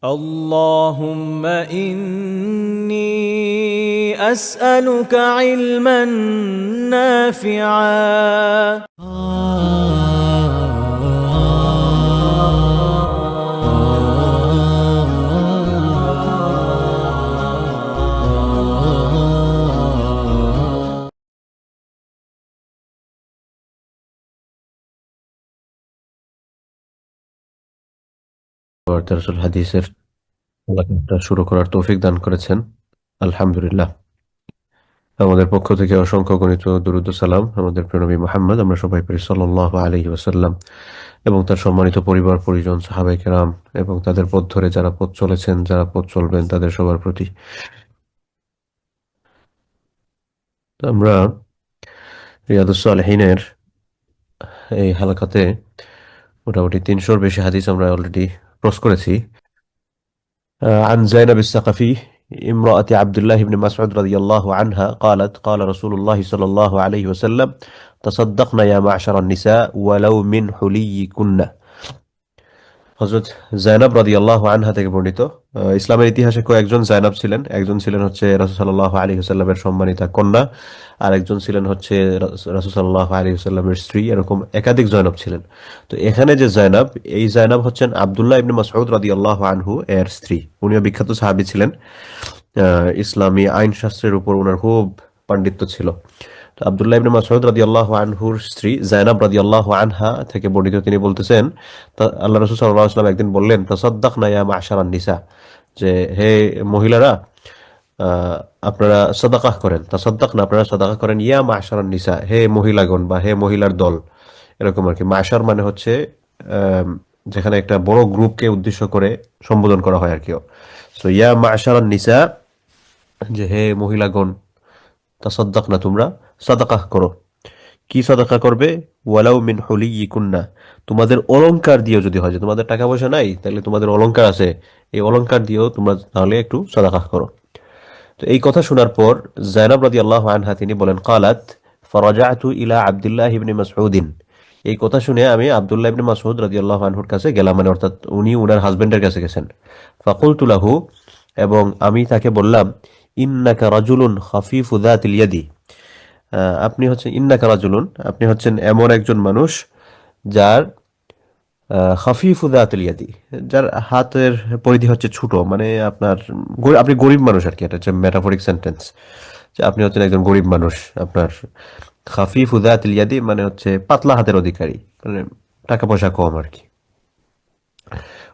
اللهم إني أسألك علما نافعا. দারসুল হাদিসের আলোচনাটা শুরু করার তৌফিক দান করেছেন। আলহামদুলিল্লাহ। আমাদের পক্ষ থেকে অসংখ্য গণিত দুরূদ ও সালাম আমাদের প্রিয় নবী মুহাম্মদ, আমরা সবাই পড়ি সাল্লাল্লাহু আলাইহি ওয়াসাল্লাম, এবং তার সম্মানিত পরিবার পরিজন সাহাবায়ে কেরাম এবং তাদের পথ ধরে যারা পথ চলেছেন, যারা পথ চলবেন, তাদের সবার প্রতি। তো আমরা রিয়াদুস সালেহিনের এই হালকাতে মোটামুটি 300-র বেশি হাদিস আমরা অলরেডি ক্রস করেছি। عن زينب الثقفي امرأة عبد الله بن مسعود رضي الله عنها قالت قال رسول الله صلى الله عليه وسلم تصدقنا يا معشر النساء ولو من حليكن। হযরত যায়েনব রাদিয়াল্লাহু আনহা থেকে বর্ণিত। ইসলামের ইতিহাসে কয়েকজন যায়েনব ছিলেন। একজন ছিলেন হচ্ছে রাসূল সাল্লাল্লাহু আলাইহি ওয়াসাল্লামের সম্মানিতা কন্যা, আর একজন ছিলেন হচ্ছে রাসূল সাল্লাল্লাহু আলাইহি ওয়াসাল্লামের স্ত্রী। এরকম একাধিক যায়েনব ছিলেন। তো এখানে যে যায়েনব, এই যায়েনব হচ্ছেন আব্দুল্লাহ ইবনে মাসউদ রাদিয়াল্লাহু আনহু এর স্ত্রী। উনিও বিখ্যাত সাহাবী ছিলেন। ইসলামী আইন শাস্ত্রের উপর উনার খুব পাণ্ডিত্য ছিল। তো আব্দুল্লাহ ইবনে মাসউদ রাদিয়াল্লাহু আনহুর স্ত্রী যায়েনব রাদিয়াল্লাহু আনহা থেকে বর্ণিত, তিনি বলতেছেন, আল্লাহ রাসূল সাল্লাল্লাহু আলাইহি ওয়াসাল্লাম একদিন বললেন, তাসাদ্দাকনা ইয়া মা'শারান নিসা, যে হে মহিলারা, আপনারা সাদাকাহ করেন। তাসাদ্দাকনা, আপনারা সাদাকা করেন, ইয়া মা'শারান নিসা, হে মহিলাগণ বা হে মহিলার দল, এরকম আর কি। মা'শার মানে হচ্ছে আম, যেখানে একটা বড় গ্রুপকে উদ্দেশ্য করে সম্বোধন করা হয় আর কি। সো ইয়া মা'শারান নিসা, যে হে মহিলাগণ, তাসাদ্দাকনা, তোমরা সাদাকাহ করো। কি সাদাকা করবে? ওয়ালাউ মিন হুলিয়িকুন্না, তোমাদের অলংকার দিয়েও যদি হয়, যে তোমাদের টাকা পয়সা নাই তাহলে তোমাদের অলংকার আছে, এই অলংকার দিয়েও তোমরা তাহলে একটু সাদাকা করো। তো এই কথা শোনার পর যায়েনব রাদিয়াল্লাহু আনহা তিনি বলেন, ক্বালাত ফারাজা'তু ইলা আব্দুল্লাহ ইবনে মাসউদিন, এই কথা শুনে আমি আব্দুল্লাহ ইবনে মাসউদ রাদিয়াল্লাহু আনহুর কাছে গেলাম, মানে অর্থাৎ উনি উনার হাজবেন্ডের কাছে গেছেন। ফাকুলতু লাহু, এবং আমি তাকে বললাম, ইন্নাকা রাজুলুন খাফিফু যাতিল ইয়াদি, আপনি হচ্ছেন ইন্নাকা রাজুলুন, আপনি হচ্ছেন এমন একজন মানুষ যার খাফিফু যাতিল ইয়াদি, যার হাতের পরিধি হচ্ছে ছোট, মানে আপনার আপনি গরিব মানুষ আর কি। এটা হচ্ছে মেটাফরিক সেন্টেন্স, যে আপনি হচ্ছেন একজন গরিব মানুষ। আপনার খাফিফু যাতিল ইয়াদি মানে হচ্ছে পাতলা হাতের অধিকারী, মানে টাকা পয়সা কম আর কি।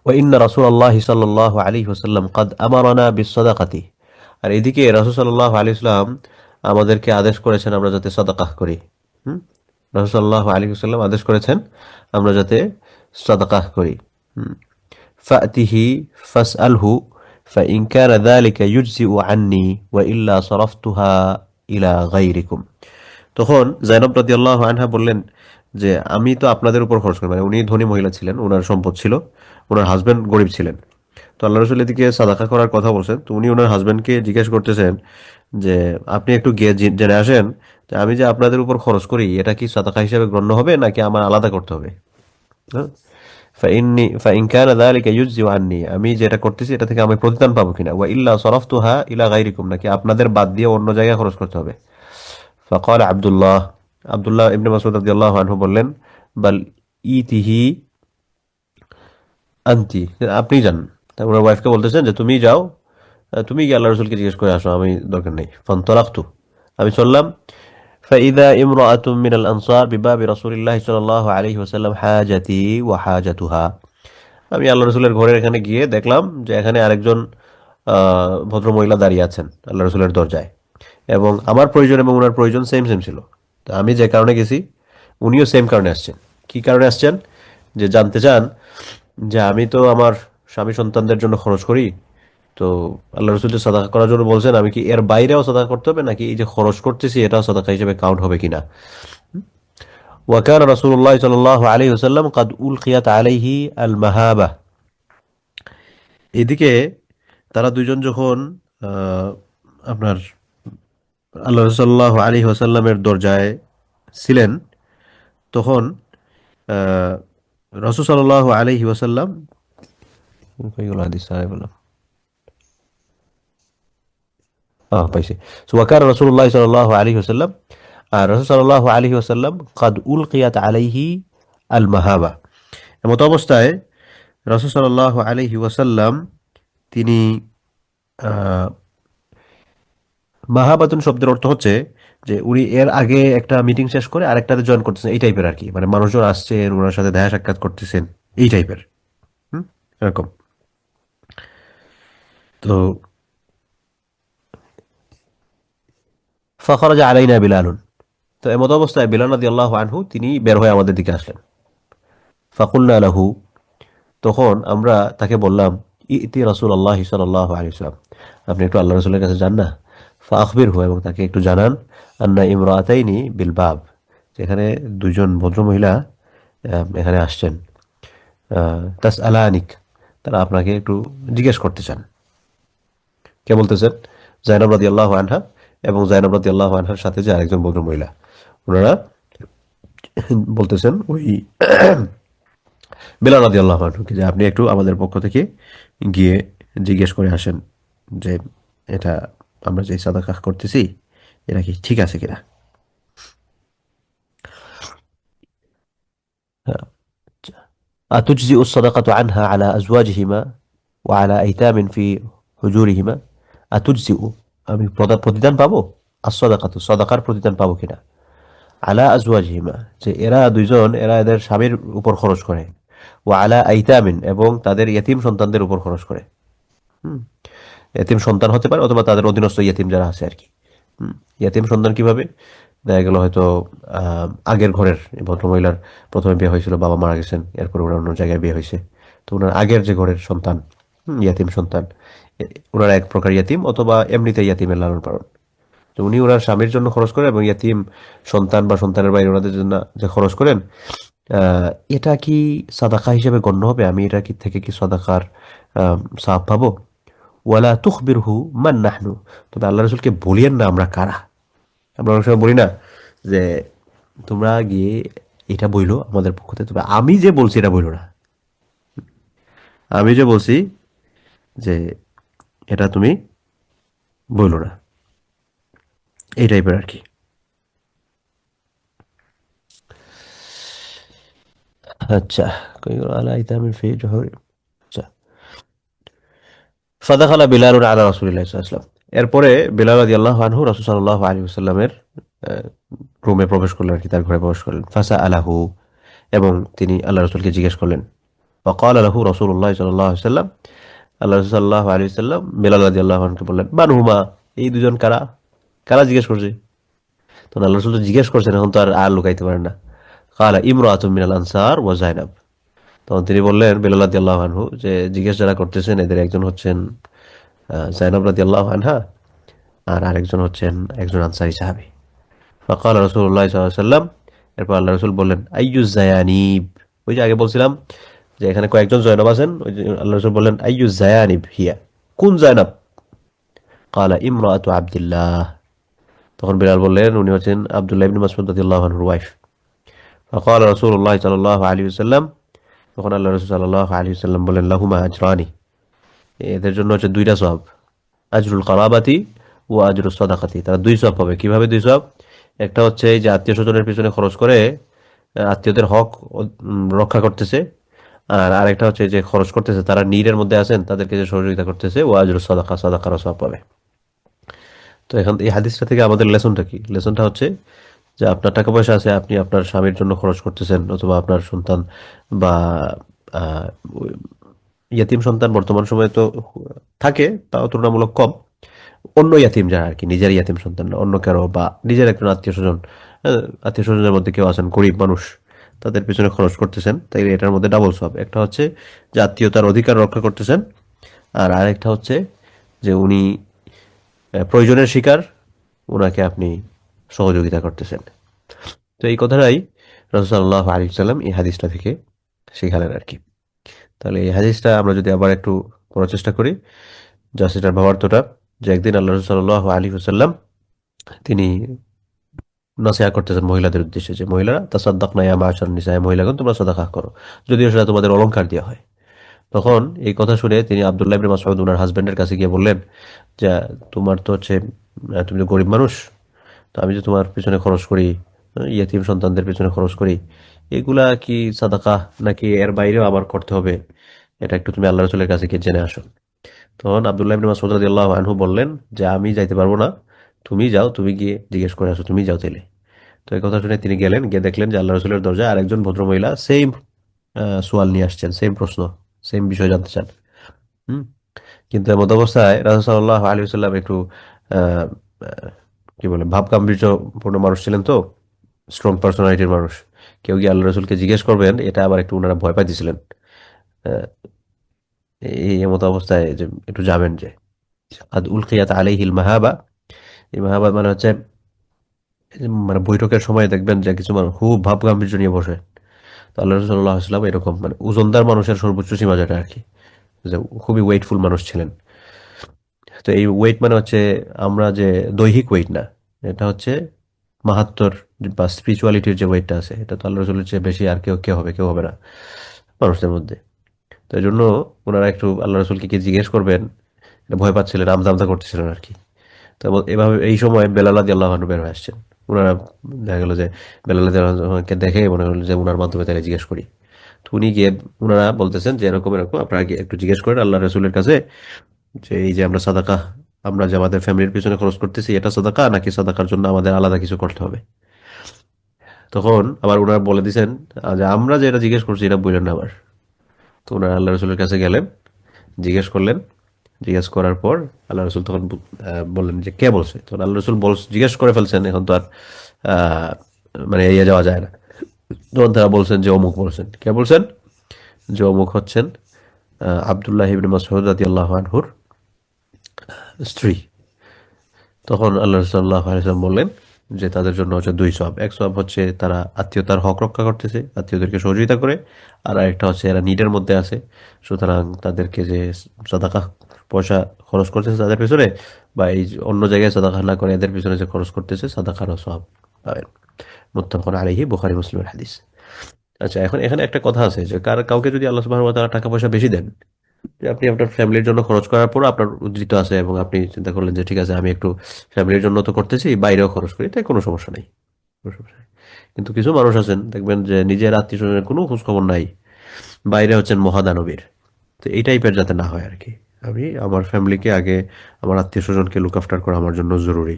ওয়া ইন্না রাসূলুল্লাহি সাল্লাল্লাহু আলাইহি ওয়াসাল্লাম ক্বাদ আমারানা বিস-সাদাকাতি, আর এদিকে রাসূল সাল্লাল্লাহু আলাইহি ওয়াসাল্লাম আমাদেরকে আদেশ করেছেন আমরা যাতে সাদাকাহ করি। হুম, রাসূল সাল্লাল্লাহু আলাইহি ওয়াসাল্লাম আদেশ করেছেন আমরা যাতে সাদাকাহ করি। হুম, ফাতিহি ফাসআলহু ফাইন কানা যালিকা ইউজজিউ আন্নী ওয়া ইল্লা সারাফতুহা ইলা গায়রিকুম। তখন যায়েনব রাদিয়াল্লাহু আনহা বললেন যে আমি তো আপনাদের উপর খরচ করি, মানে উনি ধনী মহিলা ছিলেন, ওনার সম্পদ ছিল, ওনার হাজবেন্ড গরিব ছিলেন। তো আল্লাহ রসুল এদিকে সাদাকা করার কথা বলছেন, তো উনি ওনার হাজবেন্ডকে জিজ্ঞেস করতেছেন যে আপনি একটু গিয়ে জেনে আসেন যে আমি যে আপনাদের উপর খরচ করি এটা কি সাদাকা হিসেবে গণ্য হবে নাকি আমার আলাদা করতে হবে। হ্যাঁ, ফাইন কানা যালিকা ইউজজিউ আন্নী, আমি যেটা করতেছি এটা থেকে আমি প্রতিদান পাবো কিনা, ওয়া ইল্লা সারাফতুহা ইলা গায়রিকুম, নাকি আপনাদের বাদ দিয়ে অন্য জায়গায় খরচ করতে হবে। ফাকাল আব্দুল্লাহ, আব্দুল্লাহ ইবনে মাসউদ রাদিয়াল্লাহু আনহু বললেন, বাল ইতিহি আনতি, আপনি যান। তারপর ওনার ওয়াইফকে বলতেছেন যে তুমি যাও, তুমি গিয়ে আল্লাহ রসুলকে জিজ্ঞেস করে আসো, আমি দরকার নেই। ফানতালাকতু, আমি চললাম। ফাইদা ইমরাআতুম মিনাল আনসার বিবাবি রাসূলিল্লাহি সাল্লাল্লাহু আলাইহি ওয়াসাল্লাম হাজাতি ওয়া হাজাতুহা, আমি আল্লাহ রসুলের ঘরের এখানে গিয়ে দেখলাম যে এখানে আরেকজন ভদ্র মহিলা দাঁড়িয়ে আছেন আল্লাহ রসুলের দরজায়, এবং আমার প্রয়োজন এবং ওনার প্রয়োজন সেম সেম ছিল। তো আমি যে কারণে গেছি উনিও সেম কারণে আসছেন। কি কারণে আসছেন? যে জানতে চান যে আমি তো আমার স্বামী সন্তানদের জন্য খরচ করি, তো আল্লাহ রসুল যে সাদাকা করার জন্য বলছেন, আমি কি এর বাইরেও সাদাকা করতে হবে নাকি এই যে খরচ করতেছি এটাও সাদাকা হিসেবে কাউন্ট হবে কিনা। ওয়াকান রাসূলুল্লাহ সাল্লাল্লাহু আলাইহি ওয়াসাল্লাম কাদ উলকিয়াত আলাইহি আল মাহাবা, এদিকে তারা দুইজন যখন আহ, আপনার আল্লাহ সাল্লাল্লাহু আলাইহি ওয়াসাল্লামের দরজায় ছিলেন, তখন আহ, রাসূল সাল্লাল্লাহু আলাইহি ওয়াসাল্লাম কইগুলো হাদিস আগে বললাম? পাইছি। ওয়াকার রাসূলুল্লাহ সাল্লাল্লাহু আলাইহি ওয়াসাল্লাম, আর রাসূল সাল্লাল্লাহু আলাইহি ওয়াসাল্লাম কাদ উলকিয়াত আলাইহি আল মাহাবা, এমত অবস্থায় রাসূল সাল্লাল্লাহু আলাইহি ওয়াসাল্লাম তিনি আহ, মাহাবাতুন শব্দের অর্থ হচ্ছে যে উনি এর আগে একটা মিটিং শেষ করে আরেকটাতে জয়েন করতেছেন, এই টাইপের আর কি, মানে মানুষজন আসছেন ওনার সাথে দেখা সাক্ষাৎ করতেছেন, এই টাইপের। হুম, এরকম। তো ফাখরাজা আলাইনা বিলালুন, তো এমত অবস্থায় বিলাল রাদিয়াল্লাহু আনহু তিনি বের হয়ে আমাদের দিকে আসলেন। ফাকুলনা লাহু, তখন আমরা তাকে বললাম, ইতি রাসূলুল্লাহ সাল্লাল্লাহু আলাইহি ওয়াসাল্লাম, আপনি একটু আল্লাহ রাসূলের কাছে যান না। ফাআখবিরহু, এবং তাকে একটু জানান, আন্না ইমরাতাইনি বিল বাব, যেখানে দুইজন ভদ্রমহিলা এখানে আসছেন, তাস আলানিক, তারা আপনাকে একটু জিজ্ঞেস করতে চান। কে বলতেছেন? জাইনাব রাদিয়াল্লাহু আনহা, এবং জাইনাব রাদিয়াল্লাহু আনহার সাথে যে আরেকজন ভদ্রমহিলা, ওনারা বলতেছেন ওই বিলাল রাদিয়াল্লাহু আনহুকে যে আপনি একটু আমাদের পক্ষ থেকে গিয়ে জিজ্ঞেস করে আসেন যে এটা আমরা যে সাদাকা করতেছি এটা কি ঠিক আছে কিনা। أتجزئ الصدقة عنها على أزواجهما وعلى أيتام في حجورهما؟ أتجزئ, আমি প্রতিদান পাবো, আসসাদাকাতু সাদাকার প্রতিদান পাবো কিনা, আলা আজওয়াজিহিমা, যে এরা দুইজন এরা এদের স্বামীর উপর খরচ করে, ওয়া আলা আইতামিন, এবং তাদের ইয়েতিম সন্তানদের উপর খরচ করে। হুম, ইয়েতিম সন্তান হতে পারে অথবা তাদের অধীনস্থ ইয়েতিম যারা আছে আর কি। ইয়েতিম সন্তান কিভাবে? দেখা গেল হয়তো আগের ঘরের এই ভদ্রমহিলার প্রথমে বিয়ে হয়েছিল, বাবা মারা গেছেন, এরপর ওনার অন্য জায়গায় বিয়ে হয়েছে, তো ওনার আগের যে ঘরের সন্তান, ইয়াতিম সন্তান, ওনারা এক প্রকার ইয়াতিম, অথবা এমনিতে ইয়াতিমের লালন পালন। তো উনি ওনার স্বামীর জন্য খরচ করেন, এবং ইয়াতিম সন্তান বা সন্তানের বাইরে ওনাদের জন্য যে খরচ করেন, এটা কি সাদাকা হিসেবে গণ্য হবে? আমি এটা কি থেকে কি সাদাকার সাব পাবো? ওয়ালা তুখবিরহু মান নাহনু, তবে আল্লাহ রসুলকে বলিয়েন না আমরা কারা। আমরা অনেক সময় বলি না যে তোমরা গিয়ে এটা বইলো আমাদের পক্ষ থেকে, তবে আমি যে বলছি এটা বইলো না, আমি যে বলছি যে এটা তুমি বইলো না, এই টাইপের আর কি। আচ্ছা, আলা ইতামিন ফি জোহর। আচ্ছা, ফাদাখালা বিলাল আলা রাসূলিল্লাহ সাল্লাল্লাহু আলাইহি ওয়াসাল্লাম, এরপরে বিলাল রাদিয়াল্লাহু আনহু রাসূল সাল্লাল্লাহু আলাইহি ওয়াসাল্লামের রুমে প্রবেশ করলেন আর কি, তার ঘরে প্রবেশ করলেন। ফাসা আলাহু, এবং তিনি আল্লাহ রসুলকে জিজ্ঞেস করলেন। ওয়াকাল আলাহু রাসূলুল্লাহ সাল্লাল্লাহু আলাইহি ওয়াসাল্লাম, আল্লাহ রাসূল সাল্লাল্লাহু আলাইহি ওয়াসাল্লাম বিলাল রাদিয়াল্লাহু আনহুকে বললেন, মান হুমা, এই দুজন কারা? কারা জিজ্ঞেস করছে? তখন আল্লাহ রসুল তো জিজ্ঞেস করছেন, এখন তো আর লুকাইতে পারেন না। কালা ইমরাতুম মিনাল আনসার ওয়া জাইনাব, তখন তিনি বললেন বিলাল রাদিয়াল্লাহু আনহু যে জিজ্ঞেস যারা করতেছেন এদের একজন হচ্ছেন জাইনাব রাদিয়াল্লাহু আনহা, আর আরেকজন হচ্ছেন একজন আনসারী সাহাবী। ফাকাল রাসূলুল্লাহ সাল্লাল্লাহু আলাইহি ওয়াসাল্লাম, এরপর আল্লাহ রসুল বললেন, আইয়ুজ জায়ানিব, ওই যে আগে বলছিলাম যে এখানে কয়েকজন জয়নব আছেন, ওই যে আল্লাহ রসুল বললেন আইয়ুজ জায়ানিব হিয়া, কোন জয়নব? কালা ইমরাতু আব্দুল্লাহ, তখন বিলাল বললেন উনি হচ্ছেন আব্দুল্লাহ ইবনে মাসউদ রাদিয়াল্লাহু আনহুর ওয়াইফ। ফাকাল রাসূলুল্লাহ সাল্লাল্লাহু আলাইহি ওয়াসাল্লাম, তখন আল্লাহ রাসূল সাল্লাল্লাহু আলাইহি ওয়াসাল্লাম বললেন, লাহুমা আজরানি, এদের জন্য হচ্ছে দুইটা সওয়াব, আজরুল কারাবাতি ও আজরুস সাদাকাতি, তারা দুই সওয়াব পাবে। কিভাবে দুই সওয়াব? একটা হচ্ছে এই যে আত্মীয় স্বজনের পিছনে খরচ করে আত্মীয়দের হক রক্ষা করতেছে, আর আরেকটা হচ্ছে যে খরচ করতেছে তারা নীড়ের মধ্যে আছেন তাদেরকে যে সহযোগিতা করতেছে, ও আজরুস সাদাকা, সাদাকারও সওয়াব পাবে। তো এখন এই হাদিসটা থেকে আমাদের লেসনটা কি? লেসনটা হচ্ছে যে আপনার টাকা পয়সা আছে, আপনি আপনার স্বামীর জন্য খরচ করতেছেন, অথবা আপনার সন্তান বা আহ, ইয়াতিম সন্তান বর্তমান সময়ে তো থাকে, তাও তুলনামূলক কম। অন্য ইয়াতিম যারা আর কি, নিজের ইয়াতিম সন্তান না, অন্য কারো বা নিজের একজন আত্মীয় স্বজন, আত্মীয় স্বজনের মধ্যে কেউ আছেন গরিব মানুষ, তাদের পিছনে খরচ করতেছেন, তাই এটার মধ্যে ডাবল সওয়াব। একটা হচ্ছে যে আত্মীয়তার অধিকার রক্ষা করতেছেন, আর আরেকটা হচ্ছে যে উনি প্রয়োজনের শিকার, উনাকে আপনি সহযোগিতা করতেছেন। তো এই কথাটাই রাসূল সাল্লাল্লাহু আলাইহি ওয়াসাল্লাম এই হাদিসটা থেকে শিখালেন আর কি। তাহলে এই হাদিসটা আমরা যদি আবার একটু পড়ার চেষ্টা করি, জাস্ট এটার ভাবার্থটা, যে একদিন আল্লাহ রাসূল সাল্লাল্লাহু আলাইহি ওয়াসাল্লাম তিনি নসিহা করতেছেন মহিলাদের উদ্দেশ্যে, যে মহিলারা তাসাদ্দাকনা ইয়া মা'আশারান নিসা, মহিলাগণ তোমরা সাদাকা করো, যদিও সেটা তোমাদের অলংকার দেওয়া হয়। তখন এই কথা শুনে তিনি আব্দুল্লাহ ইবনে মাসউদ ওনার হাজবেন্ডের কাছে গিয়ে বললেন যে তোমার তো হচ্ছে তুমি তো গরিব মানুষ, তো আমি যে তোমার পিছনে খরচ করি, ইয়েতিম সন্তানদের পিছনে খরচ করি, এগুলা কি সাদাকা নাকি এর বাইরেও আবার করতে হবে? এটা একটু তুমি আল্লাহ রসুলের কাছে গিয়ে জেনে আসো। তখন আব্দুল্লাহ ইবনে মাসউদ রাদিয়াল্লাহু আনহু বললেন যে আমি যাইতে পারবো না, তুমি যাও, তুমি গিয়ে জিজ্ঞেস করে আসো, তুমি যাও তাইলে। তো এই কথা শুনে তিনি গেলেন, গিয়ে দেখলেন যে আল্লাহ রসুলের দরজায় আরেকজন ভদ্রমহিলা সেম সোয়াল নিয়ে আসছেন, সেম প্রশ্ন, সেম বিষয় জানতে চান। হুম। কিন্তু এমত অবস্থায় রাসূল সাল্লাল্লাহু আলাইহি ওয়াসাল্লাম একটু আহ, আহ, কি বলে ভাব গাম্ভীর্যপূর্ণ মানুষ ছিলেন, তো স্ট্রং পার্সোনালিটির মানুষ। কেউ গিয়ে আল্লাহ রসুলকে জিজ্ঞেস করবেন, এটা আবার একটু ওনারা ভয় পাইতেছিলেন। আহ, এই এমত অবস্থায় যে একটু যাবেন যে আদ উলকিয়াত আলাইহিল মাহাবা। এই মাহাবা মানে হচ্ছে এই যে মানে বৈঠকের সময় দেখবেন যে কিছু মানুষ খুব ভাব গাম্ভীর্য নিয়ে বসে। তো আল্লাহ রসুল সাল্লাল্লাহু আলাইহি ওয়াসাল্লাম এরকম মানে ওজনদার মানুষের সর্বোচ্চ সীমা যেটা আর কি, যে খুবই ওয়েটফুল মানুষ ছিলেন। তো এই ওয়েট মানে হচ্ছে আমরা যে দৈহিক ওয়েট না, এটা হচ্ছে মাহাত্মর বা স্পিরিচুয়ালিটির যে ওয়েটটা আছে, এটা তো আল্লাহ রসুলের চেয়ে বেশি আর কেউ কেউ হবে, কেউ হবে না মানুষদের মধ্যে। তো এই জন্য ওনারা একটু আল্লাহ রসুলকে কি জিজ্ঞেস করবেন এটা ভয় পাচ্ছিলেন, আমদা আমদা করতেছিলেন আর কি। তো এভাবে এই সময় বেলাল রাদিয়াল্লাহু আনহু বের হয়ে আসছেন। ওনারা দেখা গেল যে বেলাল রাদিয়াল্লাহু আনহুকে দেখে মনে হলো যে ওনার মাধ্যমে তাহলে জিজ্ঞেস করি। তো উনি গিয়ে ওনারা বলতেছেন যে এরকম এরকম আপনারা গিয়ে একটু জিজ্ঞেস করেন আল্লাহ রসুলের কাছে যে এই যে আমরা সাদাকা, আমরা যে আমাদের ফ্যামিলির পিছনে খরচ করতেছি, এটা সাদাকা নাকি সাদাকার জন্য আমাদের আলাদা কিছু করতে হবে? তখন আবার ওনারা বলে দিয়েছেন যে আমরা যেটা জিজ্ঞেস করছি এটা বললেন না আবার। তো ওনারা আল্লাহ রসুলের কাছে গেলেন, জিজ্ঞেস করলেন। জিজ্ঞেস করার পর আল্লাহ রসুল তখন বললেন যে কে বলছে। তখন আল্লাহ রসুল জিজ্ঞেস করে ফেলছেন, এখন তো আর আহ, মানে এড়িয়ে যাওয়া যায় না। তখন তারা বলছেন যে অমুক বলছেন। কে বলছেন? যে অমুক হচ্ছেন আব্দুল্লাহ ইবনে মাসউদ রাদিয়াল্লাহু আনহুর স্ত্রী। তখন আল্লাহ সাল্লাল্লাহু আলাইহি ওয়াসাল্লাম বললেন যে তাদের জন্য হচ্ছে দুই সওয়াব। এক সওয়াব হচ্ছে তারা আত্মীয়তার হক রক্ষা করতেছে, আত্মীয়দেরকে সহযোগিতা করে। আর আরেকটা হচ্ছে এরা নিডের মধ্যে আছে, সুতরাং তাদেরকে যে সাদাকা পয়সা খরচ করতেছে তাদের পিছনে, বা এই যে অন্য জায়গায় সাদাকা না করে এদের পিছনে যে খরচ করতেছে, সাদাকারও সওয়াব পাবেন। মুত্তাফাকুন আলাইহি, বুখারী মুসলিমের হাদিস। আচ্ছা, এখন এখানে একটা কথা আছে যে কাউকে যদি আল্লাহ সুবহানাহু ওয়া তাআলা টাকা পয়সা বেশি দেন, যে আপনি আপনার ফ্যামিলির জন্য খরচ করার পর আপনার উদ্ধৃত আছে এবং আপনি চিন্তা করলেন যে ঠিক আছে আমি একটু ফ্যামিলির জন্য তো করতেছি, বাইরেও খরচ করি, তাই কোনো সমস্যা নেই, কোনো সমস্যা নেই। কিন্তু কিছু মানুষ আছেন দেখবেন যে নিজের আত্মীয় স্বজনের কোনো খোঁজ খবর নাই, বাইরে হচ্ছেন মহাদানবীর। তো এই টাইপের যাতে না হয় আর কি। আমি আমার ফ্যামিলিকে আগে, আমার আত্মীয় স্বজনকে লুক আফটার করা আমার জন্য জরুরি,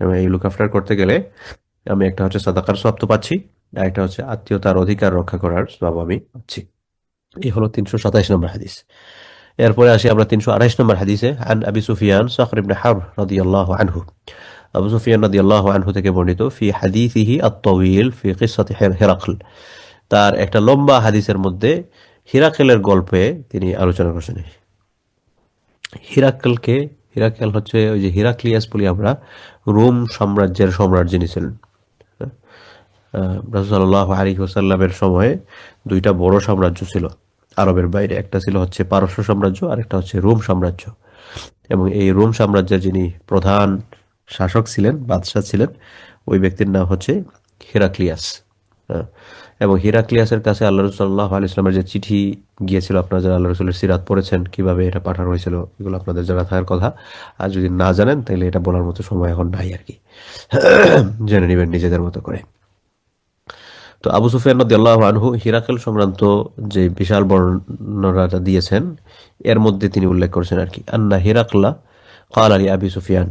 এবং এই লুক আফটার করতে গেলে আমি একটা হচ্ছে সাদাকার সওয়াব তো পাচ্ছি, আর একটা হচ্ছে আত্মীয়তার অধিকার রক্ষা করার সওয়াব আমি পাচ্ছি। এই হলো 327 নম্বর হাদিস। এরপরে আসি আমরা 328 নম্বর হাদিসে। আন আবি সুফিয়ান সখর ইবনে হারব রাদিয়াল্লাহু আনহু, আবু সুফিয়ান রাদিয়াল্লাহু আনহু থেকে বর্ণিত, ফি হাদিসিহি আত-তাওয়িল ফি কিসসাতি হিরাকল, তার একটা লম্বা হাদিসের মধ্যে হিরাকেলের গল্পে তিনি আলোচনা করছেন। হিরাকেলকে, হিরাকেল হচ্ছে ওই যে হিরাক্লিয়াস বলি আমরা, রোম সাম্রাজ্যের সম্রাট যিনি ছিলেন। রাসূল সাল্লাল্লাহু আলাইহি ওয়াসাল্লামের সময়ে দুইটা বড় সাম্রাজ্য ছিল আরবের বাইরে, একটা ছিল হচ্ছে পারস্য সাম্রাজ্য আর একটা হচ্ছে রোম সাম্রাজ্য। এবং এই রোম সাম্রাজ্যের যিনি প্রধান শাসক ছিলেন, বাদশাহ ছিলেন, ওই ব্যক্তির নাম হচ্ছে হেরাক্লিয়াস। হ্যাঁ, এবং হিরাক্লিয়াসের কাছে আল্লাহ রসুল সাল্লাহ আলি ইসলামের যে চিঠি গিয়েছিল, আপনারা যারা আল্লাহ রসুলের সিরাত পড়েছেন কিভাবে এটা পাঠানো হয়েছিল, এগুলো আপনাদের জানা থাকার কথা। আর যদি না জানেন তাহলে এটা বলার মতো সময় এখন নাই আর কি। জেনে নেবেন নিজেদের মতো করে। তো আবু সুফিয়ান রাদিয়াল্লাহু আনহু হিরাকেল সংক্রান্ত যে বিশাল বর্ণনাটা দিয়েছেন, এর মধ্যে তিনি উল্লেখ করেছেন আর কি, আন্না হিরাকলা ক্বালা লি আবি সুফিয়ান।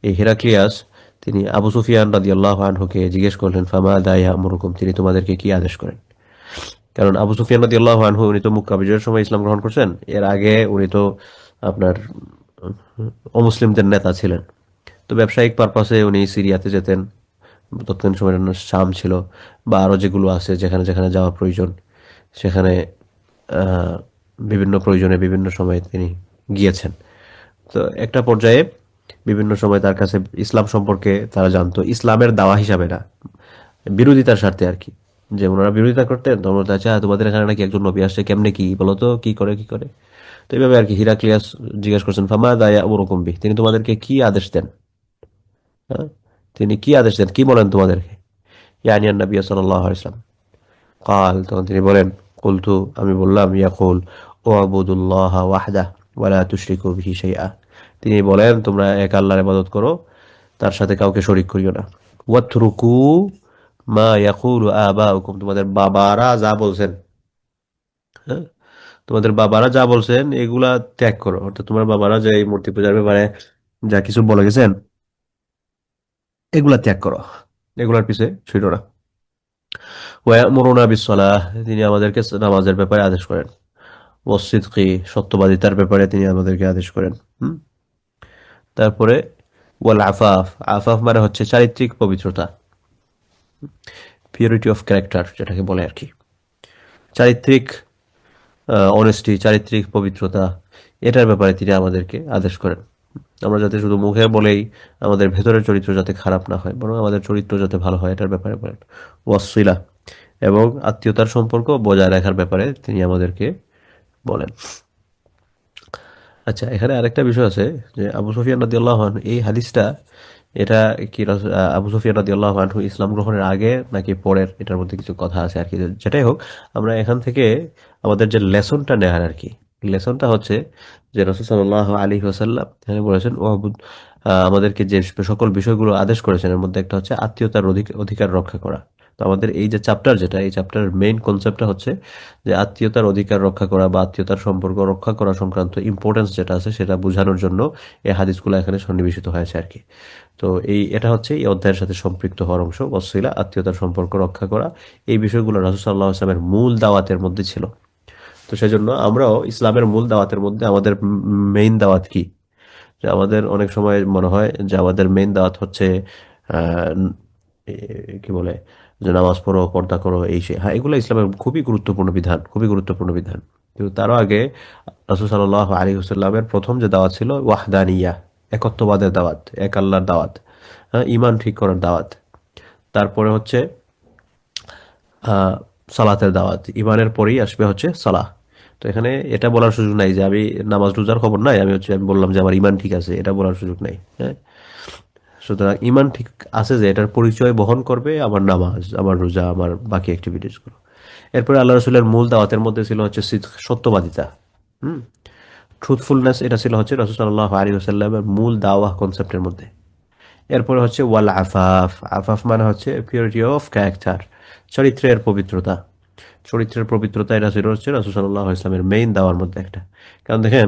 এই হিরাক্লিয়াস তিনি আবু সুফিয়ান রাদিয়াল্লাহু আনহুকে জিজ্ঞেস করলেন, ফামা দা ইয়া'মুরুকুম, তিনি তোমাদেরকে কি আদেশ করেন? কারণ আবু সুফিয়ান রাদিয়াল্লাহু আনহু উনি তো মক্কা বিজয়ের সময় ইসলাম গ্রহণ করছেন, এর আগে উনি তো আপনার অমুসলিমদের নেতা ছিলেন। তো ব্যবসায়িক পারপাসে উনি সিরিয়াতে যেতেন, তৎকালীন সময়ের শাম ছিল, বা আরও যেগুলো আছে যেখানে যেখানে যাওয়া প্রয়োজন সেখানে আহ, বিভিন্ন প্রয়োজনে বিভিন্ন সময়ে তিনি গিয়েছেন। তো একটা পর্যায়ে বিভিন্ন সময় তার কাছে ইসলাম সম্পর্কে তারা জানতো, ইসলামের দাওয়া হিসাবে না, বিরোধিতার স্বার্থে আর কি। যে ওনারা বিরোধিতা করতেন, তখন বলতে আচ্ছা তোমাদের এখানে নাকি একজন নবী আসছে, কেমনে কি বলো তো, কি করে কি করে। তো এইভাবে আর কি হিরাক্লিয়াস জিজ্ঞাসা করছেন, ফামা দায়া ওরকম বি, তিনি তোমাদেরকে কি আদেশ দেন? হ্যাঁ, তিনি কি আদেশ দেন, কি বলেন তোমাদেরকে? ইয়ানিয়ান নবী সাল্লাল্লাহু আলাইহি ওয়াসাল্লাম কাল, তখন তিনি বলেন, কুলতু, আমি বললাম, ইয়াকুল ওয়াবুদুল্লাহ ওয়াহদাহ ওয়ালা তুশরিকু বিহি শাইআ। তিনি বলেন তোমরা এক আল্লাহর ইবাদত করো, তার সাথে কাউকে শরীক করিও না। ওয়াতরুকু মা ইয়াকুলু আবাউকুম, তোমাদের বাবারা যা বলছেন, হ্যাঁ, তোমাদের বাবারা যা বলছেন এগুলা ত্যাগ করো। অর্থাৎ তোমার বাবারা যে এই মূর্তি পূজার ব্যাপারে যা কিছু বলে গেছেন এগুলা ত্যাগ করো, এগুলার পিছে ছিল না। ওয়ায়ামুরুনা বিসসালাহ, তিনি আমাদেরকে নামাজের ব্যাপারে আদেশ করেন। ওয়াসসিদকি, সত্যবাদিতার ব্যাপারে তিনি আমাদেরকে আদেশ করেন। হুম? তারপরে ওয়াল আফাফ, আফাফ মানে হচ্ছে চারিত্রিক পবিত্রতা, পিউরিটি অফ ক্যারেক্টার যেটাকে বলে আর কি। চারিত্রিক অনেস্টি, চারিত্রিক পবিত্রতা, এটার ব্যাপারে তিনি আমাদেরকে আদেশ করেন। আমরা যাতে শুধু মুখে বলেই আমাদের ভেতরের চরিত্র যাতে খারাপ না হয়, বরং আমাদের চরিত্র যাতে ভালো হয় এটার ব্যাপারে বলেন। ওয়াসিলা, এবং আত্মীয়তার সম্পর্ক বজায় রাখার ব্যাপারে তিনি আমাদেরকে বলেন। আচ্ছা, এখানে আরেকটা বিষয় আছে যে আবু সুফিয়ান রাদিয়াল্লাহু আনহু, এই হাদিসটা এটা কি আবু সুফিয়ান রাদিয়াল্লাহু আনহু ইসলাম গ্রহণের আগে নাকি পরের, এটার মধ্যে কিছু কথা আছে আর কি। যেটাই হোক, আমরা এখান থেকে আমাদের যে লেসনটা নেওয়ার আর কি, লেসনটা হচ্ছে যে রাসূল সাল্লাল্লাহু আলাইহি ওয়াসাল্লাম এখানে বলেছেন আমাদেরকে যে সকল বিষয়গুলো আদেশ করেছেন এর মধ্যে একটা হচ্ছে আত্মীয়তার অধিকার রক্ষা করা। তো আমাদের এই যে চ্যাপ্টার, যেটা এই চ্যাপ্টারের মেইন কনসেপ্টটা হচ্ছে যে আত্মীয়তার অধিকার রক্ষা করা বা আত্মীয়তার সম্পর্ক রক্ষা করা সংক্রান্ত ইম্পর্টেন্স যেটা আছে সেটা বোঝানোর জন্য এই হাদিসগুলো এখানে সন্নিবেশিত হয়েছে আর কি। তো এটা হচ্ছে এই অধ্যায়ের সাথে সম্পৃক্ত হওয়ার অংশ, ওয়াসিলা, আত্মীয়তার সম্পর্ক রক্ষা করা। এই বিষয়গুলো রাসূল সাল্লাল্লাহু আলাইহি ওয়াসাল্লামের মূল দাওয়াতের মধ্যে ছিল। তো সেজন্য আমরাও ইসলামের মূল দাওয়াতের মধ্যে আমাদের মেইন দাওয়াত কি, যে আমাদের অনেক সময় মনে হয় যে আমাদের মেইন দাওয়াত হচ্ছে কি বলে, যে নামাজ পড়ো, পর্দা করো, এই সে, হ্যাঁ, এগুলো ইসলামের খুবই গুরুত্বপূর্ণ বিধান, খুবই গুরুত্বপূর্ণ বিধান। কিন্তু তারও আগে রাসূল সাল্লাল্লাহু আলাইহি ওয়াসাল্লামের প্রথম যে দাওয়াত ছিল ওয়াহদানিয়া, একত্ববাদের দাওয়াত, এক আল্লাহর দাওয়াত, হ্যাঁ, ঈমান ঠিক করার দাওয়াত। তারপরে হচ্ছে আহ সালাতের দাওয়াত, ঈমানের পরেই আসবে হচ্ছে সালাহ। তো এখানে এটা বলার সুযোগ নাই যে আমি নামাজ রোজার খবর নাই, আমি বললাম যে আমার ঈমান ঠিক আছে, এটা বলার সুযোগ নাই। হ্যাঁ, সুতরাং ঈমান ঠিক আছে যে এটার পরিচয় বহন করবে আমার নামাজ, আমার রোজা, আমার বাকি অ্যাক্টিভিটিসগুলো। এরপরে আল্লাহ রসুলের মূল দাওয়াতের মধ্যে ছিল হচ্ছে সত্যবাদিতা, হুম, ট্রুথফুলনেস, এটা ছিল হচ্ছে রাসূল সাল্লাল্লাহু আলাইহি ওয়াসাল্লামের মূল দাওয়াহ কনসেপ্টের মধ্যে। এরপরে হচ্ছে ওয়াল আফাফ, আফাফ মানে হচ্ছে পিউরিটি অফ ক্যারেক্টার, চরিত্রের পবিত্রতা। চরিত্রের পবিত্রতা এটা ছিল হচ্ছে রাসূল সাল্লাল্লাহু আলাইহি ওয়াসাল্লামের মেইন দাওয়ার মধ্যে একটা। কারণ দেখেন,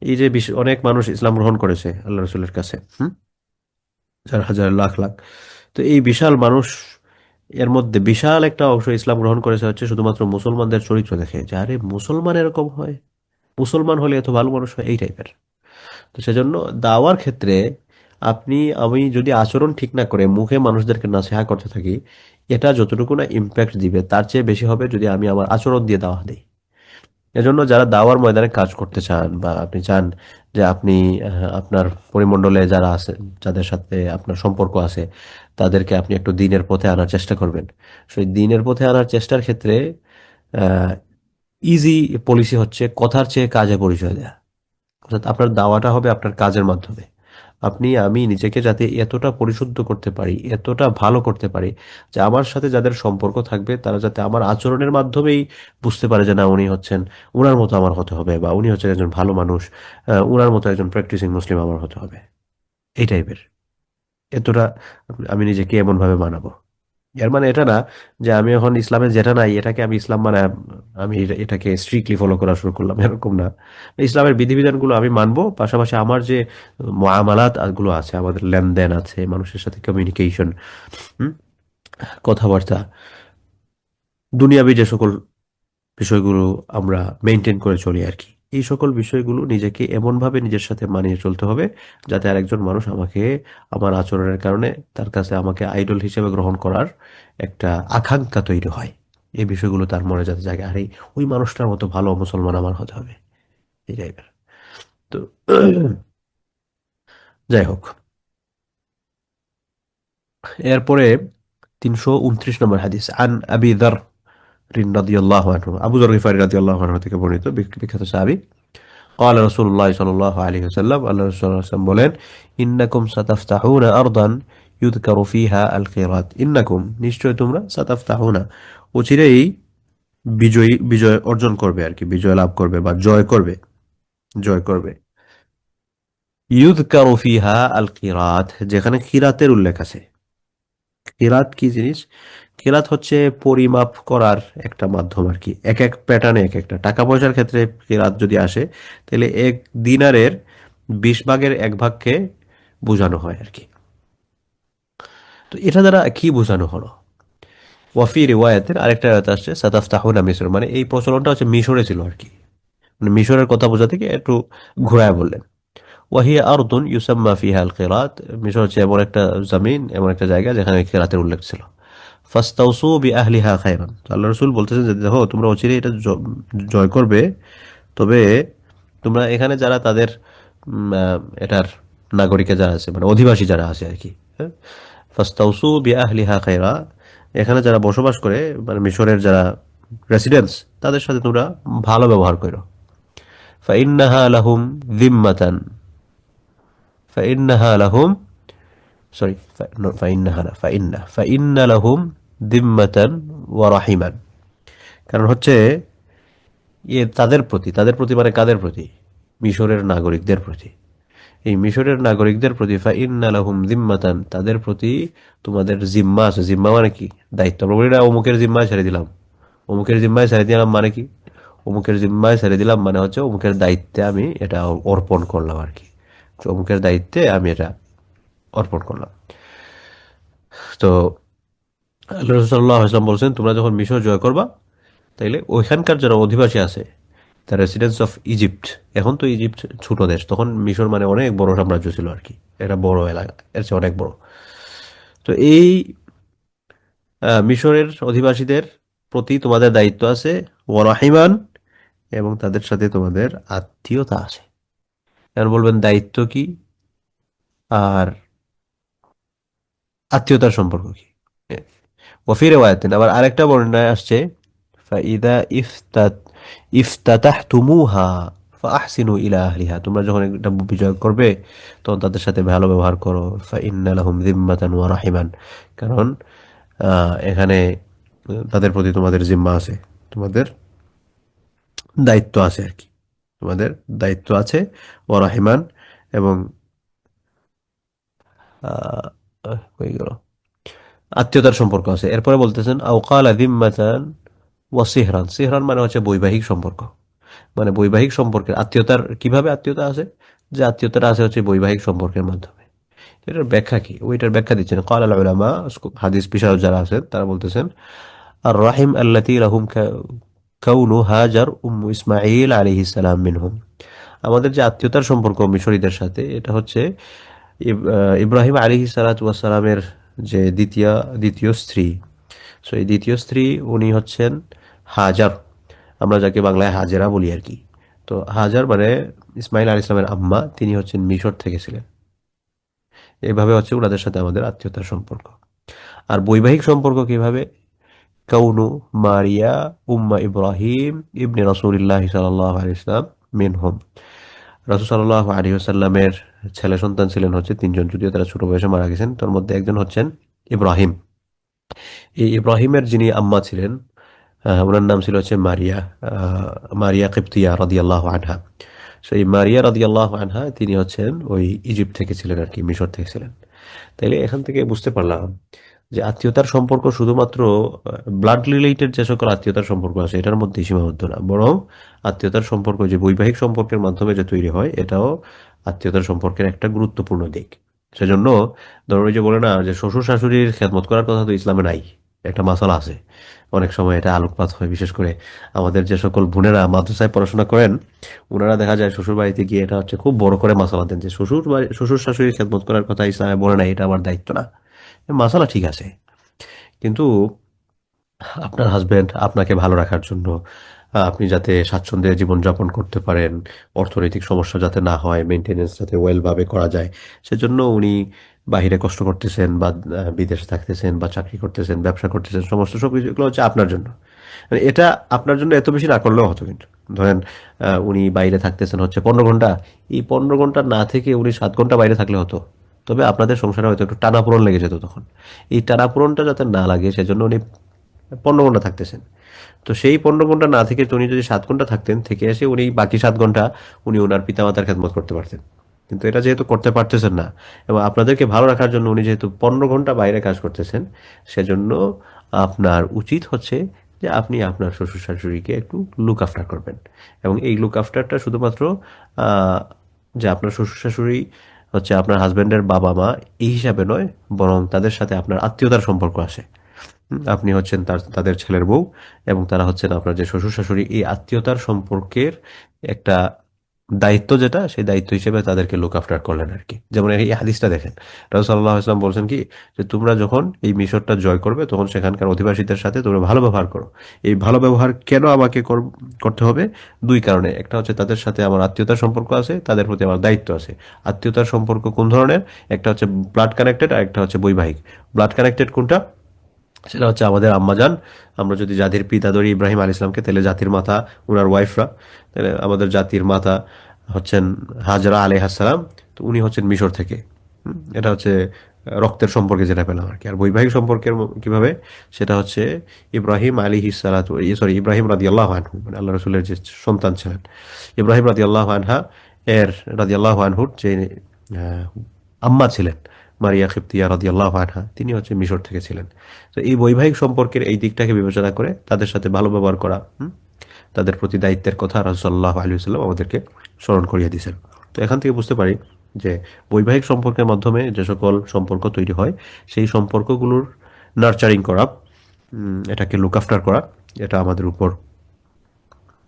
এই যে অনেক মানুষ ইসলাম গ্রহণ করেছে আল্লাহ রসুলের কাছে, হাজার হাজার লাখ লাখ, তো এই বিশাল মানুষ, এর মধ্যে বিশাল একটা অংশ ইসলাম গ্রহণ করেছে হচ্ছে শুধুমাত্র মুসলমানদের চরিত্র দেখে, যে আরে মুসলমান এরকম হয়, মুসলমান হলে এত ভালো মানুষ হয়, এই টাইপের। তো সেজন্য দাওয়ার ক্ষেত্রে আমি যদি আচরণ ঠিক না করে মুখে মানুষদেরকে নাসিহা করতে থাকি, এটা যতটুকু না ইম্প্যাক্ট দিবে তার চেয়ে বেশি হবে যদি আমি আমার আচরণ দিয়ে দাওয়া দিই। এজন্য যারা দাওয়ার ময়দানে কাজ করতে চান বা আপনি চান যে আপনি আপনার পরিমণ্ডলে যারা আছে, যাদের সাথে আপনার সম্পর্ক আছে, তাদেরকে আপনি একটু দ্বীনের পথে আনার চেষ্টা করবেন। সেই দ্বীনের পথে আনার চেষ্টার ক্ষেত্রে ইজি পলিসি হচ্ছে কথার চেয়ে কাজে পরিচয় দেয়া। অর্থাৎ আপনার দাওয়াটা হবে আপনার কাজের মাধ্যমে। আমি নিজেকে যাতে এতটা পরিশুদ্ধ করতে পারি, এতটা ভালো করতে পারি, যে আমার সাথে যাদের সম্পর্ক থাকবে তারা যাতে আমার আচরণের মাধ্যমেই বুঝতে পারে যে না, উনি হচ্ছেন, উনার মতো আমার হতে হবে, বা উনি হচ্ছেন একজন ভালো মানুষ, উনার মতো একজন প্র্যাকটিসিং মুসলিম আমার হতে হবে, এই টাইপের। এতটা আমি নিজেকে এমন ভাবে মানাবো। এর মানে এটা না যে আমি এখন ইসলামে যেটা নাই এটাকে আমি ইসলাম মানে আমি এটাকে স্ট্রিক্টলি ফলো করা শুরু করলাম, এরকম না। ইসলামের বিধিবিধানগুলো আমি মানবো, পাশাপাশি আমার যে মুআমালাত গুলো আছে, আমাদের লেনদেন আছে, মানুষের সাথে কমিউনিকেশন, কথাবার্তা, দুনিয়াবি যে সকল বিষয়গুলো আমরা মেনটেন করে চলি আর কি, এই সকল বিষয়গুলো নিজেকে এমনভাবে নিজের সাথে মানিয়ে চলতে হবে যাতে আরেকজন মানুষ আমাকে, আমার আচরণের কারণে তার কাছে আমাকে আইডল হিসেবে গ্রহণ করার একটা আকাঙ্ক্ষা তৈরি হয়। এই বিষয়গুলো তার মনে যাতে জাগে, আরে ওই মানুষটার মতো ভালো মুসলমান আমার হতে হবে, এই টাইপের। তো যাই হোক, এরপরে 329 নম্বর হাদিস, আন আবি যর রাদিয়াল্লাহু আনহু, আবু যর গিফারি রাদিয়াল্লাহু আনহু থেকে বর্ণিত, বিখ্যাত সাহাবী। قال رسول الله صلى الله عليه وسلم, আল্লাহ রাসূল সাল্লাল্লাহু আলাইহি ওয়াসাল্লাম বলেন, ইন্নাকুম সাতাফতাহুনা আরদান ইউযকারু ফিহা আল খিরাত, ইন্নাকুম, নিশ্চয় তোমরা, সাতাফতাহুনা, অচিরেই বিজয় অর্জন করবে আর কি, বিজয় লাভ করবে বা জয় করবে। ইউযকারু ফিহা আল কিরাত, যেখানে কিরাতের উল্লেখ আছে। কিরাত কি জিনিস? কিরাত হচ্ছে পরিমাপ করার একটা মাধ্যম আর কি, এক এক প্যাটার্নে এক একটা। টাকা পয়সার ক্ষেত্রে কিরাত যদি আসে, তাহলে এক দিনারের 20 ভাগের 1 ভাগকে বোঝানো হয় আর কি। তো এটা দ্বারা কি বোঝানো হলো? ওয়াফি রিওয়ায়াতের আরেকটা আয়াত আসছে সাতাফতাহুনা মিসর, মানে এই প্রচলনটা হচ্ছে মিশরে ছিল আর কি। মানে মিশরের কথা বোঝাতে গিয়ে একটু ঘুরায় বললেন। ওয়াহিয়া আরদুন ইউসাম্মা ফিহা আল কিরাত, মিশর হচ্ছে এমন একটা জমিন, এমন একটা জায়গা যেখানে কিরাতের উল্লেখ ছিল। ফাস্তাউসু বিআহলিহা খায়রান, আল্লাহ রাসূল বলতেছেন যে দেখো তোমরা অচিরে এটা জয় করবে, তবে তোমরা এখানে যারা তাদের এটার নাগরিকে যারা আছে, মানে অধিবাসী যারা আছে আর কি, হ্যাঁ? ফাস্তাউসু বিআহলিহা খায়রা, এখানে যারা বসবাস করে, মানে মিশরের যারা রেসিডেন্টস, তাদের সাথে তোমরা ভালো ব্যবহার করো। ফাইন্নাহা লাহুম যিম্মাতান, ফাইন্নাহা লাহুম, সরি, ফাইন্নাহা না, ফাইন্না লাহুম যিম্মাতান ওয়া রাহিমান। কারণ হচ্ছে তাদের প্রতি মানে কাদের প্রতি? মিশরের নাগরিকদের প্রতি। এই মিশরের নাগরিকদের প্রতি ফাইন্না লাহুম যিম্মাতান, তাদের প্রতি তোমাদের জিম্মা আছে। জিম্মা মানে কি? দায়িত্ব। আমরা বলি না অমুকের জিম্মায় ছেড়ে দিলাম, অমুকের জিম্মায় ছেড়ে দিলাম মানে কি? অমুকের জিম্মায় ছেড়ে দিলাম মানে হচ্ছে অমুকের দায়িত্বে আমি এটা অর্পণ করলাম আর কি। তো অমুকের দায়িত্বে আমি এটা অর্পণ করলাম। তো আল্লাহ রাসূল সাল্লাল্লাহু আলাইহি ওয়াসাল্লাম বলছেন তোমরা যখন মিশর জয় করবা, তাইলে ওইখানকার যারা অধিবাসী আছে, দ্য রেসিডেন্টস অফ ইজিপ্ট, এখন তো ইজিপ্ট ছোট দেশ, তখন মিশর মানে অনেক বড় সাম্রাজ্য ছিল আর কি, এটা বড় এলাকা, এর চেয়ে অনেক বড়। তো এই মিশরের অধিবাসীদের প্রতি তোমাদের দায়িত্ব আছে, ওয়ারাহিমান, এবং তাদের সাথে তোমাদের আত্মীয়তা আছে। এখন বলবেন দায়িত্ব কি আর আত্মীয়তার সম্পর্ক কি? ওয়াফি রিওয়ায়াতিন, আবার আরেকটা বর্ণনায় আসছে ফাইদা ইফতাতাহতুমুহা ফাআহসিনু ইলা আহলিহা, তোমরা যখন একটা বিজয় করবে তখন তাদের সাথে ভালো ব্যবহার করো। ফাইন্না লাহুম যিম্মাতান ওয়া রাহিমান, কারণ এখানে তাদের প্রতি তোমাদের জিম্মা আছে, তোমাদের দায়িত্ব আছে আর কি, তোমাদের দায়িত্ব আছে। ওয়া রাহিমান, এবং আহ, হয়ে গেল, আত্মীয়তার সম্পর্ক আছে। এরপরে বলতেছেন আও ক্বালা যিম্মাতান ওয়া সিহরান, সিহরান মানে হচ্ছে বৈবাহিক সম্পর্ক। মানে বৈবাহিক সম্পর্কের আত্মীয়তার কিভাবে আত্মীয়তা আছে? যে আত্মীয়তাটা আছে হচ্ছে বৈবাহিক সম্পর্কের মাধ্যমে। এটার ব্যাখ্যা কি? ওইটার ব্যাখ্যা দিচ্ছেন ক্বাল আল উলামা, হাদিস বিশারদ যারা আছেন তারা বলতেছেন আর রাহিম আল্লাতী লাহুম কাউনু হাজার উম্মু ইসমাঈল আলাইহিস সালাম মিনহুম, আমাদের যে আত্মীয়তার সম্পর্ক মিশরীদের সাথে, এটা হচ্ছে ইব্রাহিম আলাইহিস সালাতু ওয়াস সালামের যে দ্বিতীয় দ্বিতীয় স্ত্রী। সো এই দ্বিতীয় স্ত্রী উনি হচ্ছেন হাজার, আমরা যাকে বাংলায় হাজেরা বলি আর কি। তো হাজার মানে ইসমাইল আলাইহিস সালামের আম্মা, তিনি হচ্ছেন মিশর থেকে ছিলেন। এইভাবে হচ্ছে ওনাদের সাথে আমাদের আত্মীয়তার সম্পর্ক। আর বৈবাহিক সম্পর্ক কিভাবে? কাউনু মারিয়া উম্মা ইব্রাহিম ইবনে রাসূলিল্লাহ সাল্লাল্লাহু আলাইহি ওয়াসাল্লাম মিনহুম, রাসূল সাল্লাল্লাহু আলাইহি ওয়াসাল্লামের ছেলে সন্তান ছিলেন হচ্ছে 3 জন, যদিও তারা ছোট বয়সে মারা গেছেন। তার মধ্যে একজন হচ্ছেন ইব্রাহিম। এই ইব্রাহিমের যিনি আম্মা ছিলেন, ওনার নাম ছিল হচ্ছে মারিয়া, মারিয়া কিবতিয়া রাদিয়াল্লাহু আনহা। সো এই মারিয়া রাদিয়াল্লাহু আনহা তিনি হচ্ছেন ওই ইজিপ্ট থেকে ছিলেন আর কি, মিশর থেকে ছিলেন। তাইলে এখান থেকে বুঝতে পারলাম যে আত্মীয়তার সম্পর্ক শুধুমাত্র ব্লাড রিলেটেড যে সকল আত্মীয়তার সম্পর্ক আছে এটার মধ্যে সীমাবদ্ধ না, বরং আত্মীয়তার সম্পর্ক যে বৈবাহিক সম্পর্কের মাধ্যমে যে তৈরি হয়, এটাও আত্মীয়তার সম্পর্কের একটা গুরুত্বপূর্ণ দিক। সেজন্য ধরো ওই যে বলে না যে শ্বশুর শাশুড়ির খেদমত করার কথা তো ইসলামে নাই, একটা মাসালা আছে। অনেক সময় এটা আলোকপাত হয়, বিশেষ করে আমাদের যে সকল বোনেরা মাদ্রাসায় পড়াশোনা করেন, ওনারা দেখা যায় শ্বশুর বাড়িতে গিয়ে এটা হচ্ছে খুব বড় করে মাসালা দেন যে শ্বশুর শাশুড়ির খেদমত করার কথা ইসলামে বলে নাই, এটা আমার দায়িত্ব না। মাসালা ঠিক আছে, কিন্তু আপনার হাজবেন্ড আপনাকে ভালো রাখার জন্য, আপনি যাতে স্বাচ্ছন্দ্যে জীবনযাপন করতে পারেন, অর্থনৈতিক সমস্যা যাতে না হয়, মেনটেনেন্স যাতে ওয়েলভাবে করা যায়, সেজন্য উনি বাহিরে কষ্ট করতেছেন বা বিদেশে থাকতেছেন বা চাকরি করতেছেন, ব্যবসা করতেছেন, সমস্ত সব কিছুগুলো হচ্ছে আপনার জন্য। মানে এটা আপনার জন্য এত বেশি না করলেও হতো, কিন্তু ধরেন উনি বাইরে থাকতেছেন হচ্ছে 15 ঘন্টা, এই 15 ঘন্টা না থেকে উনি 7 ঘন্টা বাইরে থাকলে হতো, তবে আপনাদের সংসারে হয়তো একটু টানাপোড়েন লেগে যেত তখন। এই টানাপোড়েনটা যাতে না লাগে সেজন্য উনি 15 ঘন্টা থাকতেছেন। তো সেই 15 ঘন্টা না থেকে উনি যদি 7 ঘন্টা থাকতেন, থেকে এসে উনি বাকি 7 ঘন্টা উনি ওনার পিতামাতার খেদমত করতে পারতেন। কিন্তু এটা যেহেতু করতে পারতেছেন না, এবং আপনাদেরকে ভালো রাখার জন্য উনি যেহেতু 15 ঘন্টা বাইরে কাজ করতেছেন, সেজন্য আপনার উচিত হচ্ছে যে আপনি আপনার শ্বশুর শাশুড়িকে একটু লুক আফটার করবেন। এবং এই লুক আফটারটা শুধুমাত্র আহ, যে আপনার শ্বশুর শাশুড়ি হচ্ছে আপনার হাজব্যান্ডের বাবা মা এই হিসাবে নয়, বরং তাদের সাথে আপনার আত্মীয়তার সম্পর্ক আছে। আপনি হচ্ছেন তাদের ছেলের বউ, এবং তারা হচ্ছেন আপনার যে শ্বশুর শাশুড়ি। এই আত্মীয়তার সম্পর্কের একটা দায়িত্ব, যেটা সেই দায়িত্ব হিসেবে তাদেরকে লুক আফটার করলেন আর কি। যেমন এই হাদিসটা দেখেন, রাসূল সাল্লাল্লাহু আলাইহি ওয়াসাল্লাম বলছেন কি, যে তোমরা যখন এই মিশরটা জয় করবে তখন সেখানকার অধিবাসীদের সাথে তোমরা ভালো ব্যবহার করো। এই ভালো ব্যবহার কেন আমাকে করতে হবে? দুই কারণে। একটা হচ্ছে তাদের সাথে আমার আত্মীয়তার সম্পর্ক আছে, তাদের প্রতি আমার দায়িত্ব আছে। আত্মীয়তার সম্পর্ক কোন ধরনের? একটা হচ্ছে ব্লাড কানেক্টেড, আর একটা হচ্ছে বৈবাহিক। ব্লাড কানেক্টেড কোনটা? সেটা হচ্ছে আমাদের আম্মাজান। আমরা যদি জাতির পিতা ধরি ইব্রাহিম আলী ইসলামকে, তাহলে জাতির মাতা ওনার ওয়াইফরা। তাহলে আমাদের জাতির মাতা হচ্ছেন হাজরা আলাইহাসসালাম। তো উনি হচ্ছেন মিশর থেকে। এটা হচ্ছে রক্তের সম্পর্কে যেটা পেলাম আর কি। আর বৈবাহিক সম্পর্কের কিভাবে? সেটা হচ্ছে ইব্রাহিম আলী হিসালাতু, ইব্রাহিম রাদিয়াল্লাহু আনহু, মানে আল্লাহ রসুলের যে সন্তান ছিলেন, ইব্রাহিম রাদিয়াল্লাহু আনহা এর রাদিয়াল্লাহু আনহুর যে আহ, আম্মা ছিলেন, মারিয়া খিপ্তিয়া রাদিয়াল্লাহু আনহা, তিনি হচ্ছে মিশর থেকে ছিলেন। তো এই বৈবাহিক সম্পর্কের এই দিকটাকে বিবেচনা করে তাদের সাথে ভালো ব্যবহার করা, তাদের প্রতি দায়িত্বের কথা রাসূলুল্লাহ সাল্লাল্লাহু আলাইহি ওয়াসাল্লাম আমাদেরকে স্মরণ করিয়ে দিয়েছেন। তো এখান থেকে বুঝতে পারি যে বৈবাহিক সম্পর্কের মাধ্যমে যে সকল সম্পর্ক তৈরি হয়, সেই সম্পর্কগুলোর নার্চারিং করা, এটাকে লুক আফটার করা, এটা আমাদের উপর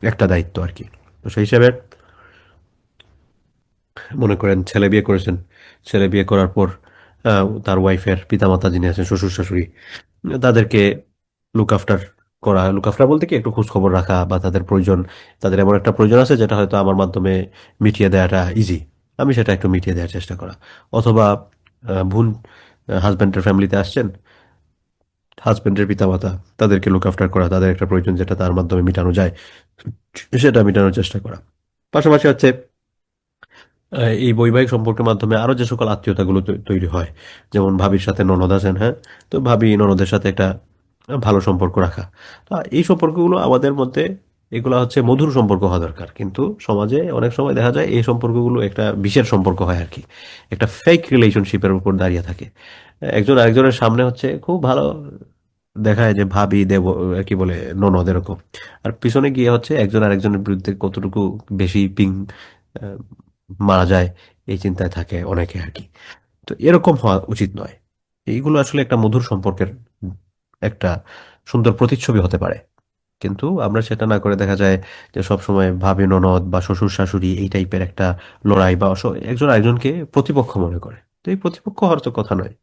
একটা দায়িত্ব আর কি। তো সেই হিসাবে মনে করেন ছেলে বিয়ে করেছেন, ছেলে বিয়ে করার পর তার ওয়াইফের পিতামাতা যিনি আছেন, শ্বশুর শাশুড়ি, তাদেরকে লুক আফটার করা। লুক আফটার বলতে কি, একটু খোঁজ খবর রাখা, বা তাদের প্রয়োজন, তাদের এমন একটা প্রয়োজন আছে যেটা হয়তো আমার মাধ্যমে মিটিয়ে দেওয়াটা ইজি, আমি সেটা একটু মিটিয়ে দেওয়ার চেষ্টা করা। অথবা বোন হাজব্যান্ডের ফ্যামিলিতে আসছেন, হাজব্যান্ডের পিতামাতা, তাদেরকে লুক আফটার করা, তাদের একটা প্রয়োজন যেটা তার মাধ্যমে মেটানো যায় সেটা মেটানোর চেষ্টা করা। পাশাপাশি হচ্ছে এই বৈবাহিক সম্পর্কের মাধ্যমে আরো যে সকল আত্মীয়তাগুলো তৈরি হয়, যেমন ভাবির সাথে ননদ আছেন, হ্যাঁ, তো ভাবি ননদের সাথে একটা ভালো সম্পর্ক রাখা। তো এই সম্পর্কগুলো আমাদের মধ্যে, এগুলো হচ্ছে মধুর সম্পর্ক হওয়া দরকার। কিন্তু সমাজে অনেক সময় দেখা যায় এই সম্পর্কগুলো একটা বিষের সম্পর্ক হয় আর কি, একটা ফেক রিলেশনশিপের উপর দাঁড়িয়ে থাকে। একজন আরেকজনের সামনে হচ্ছে খুব ভালো দেখায় যে ভাবি দেব, কি বলে, ননদ এরকম, আর পিছনে গিয়ে হচ্ছে একজন আরেকজনের বিরুদ্ধে কতটুকু বেশি পিং মারা যায়, এই চিন্তায় থাকে অনেকে আর কি। তো এরকম হওয়া উচিত নয়। এইগুলো আসলে একটা মধুর সম্পর্কের একটা সুন্দর প্রতিচ্ছবি হতে পারে। কিন্তু আমরা সেটা না করে দেখা যায় যে সবসময় ভাবি ননদ বা শ্বশুর শাশুড়ি এই টাইপের একটা লড়াই, বা একজন আরেকজনকে প্রতিপক্ষ মনে করে। তো এই প্রতিপক্ষ হওয়ার তো কথা নয়।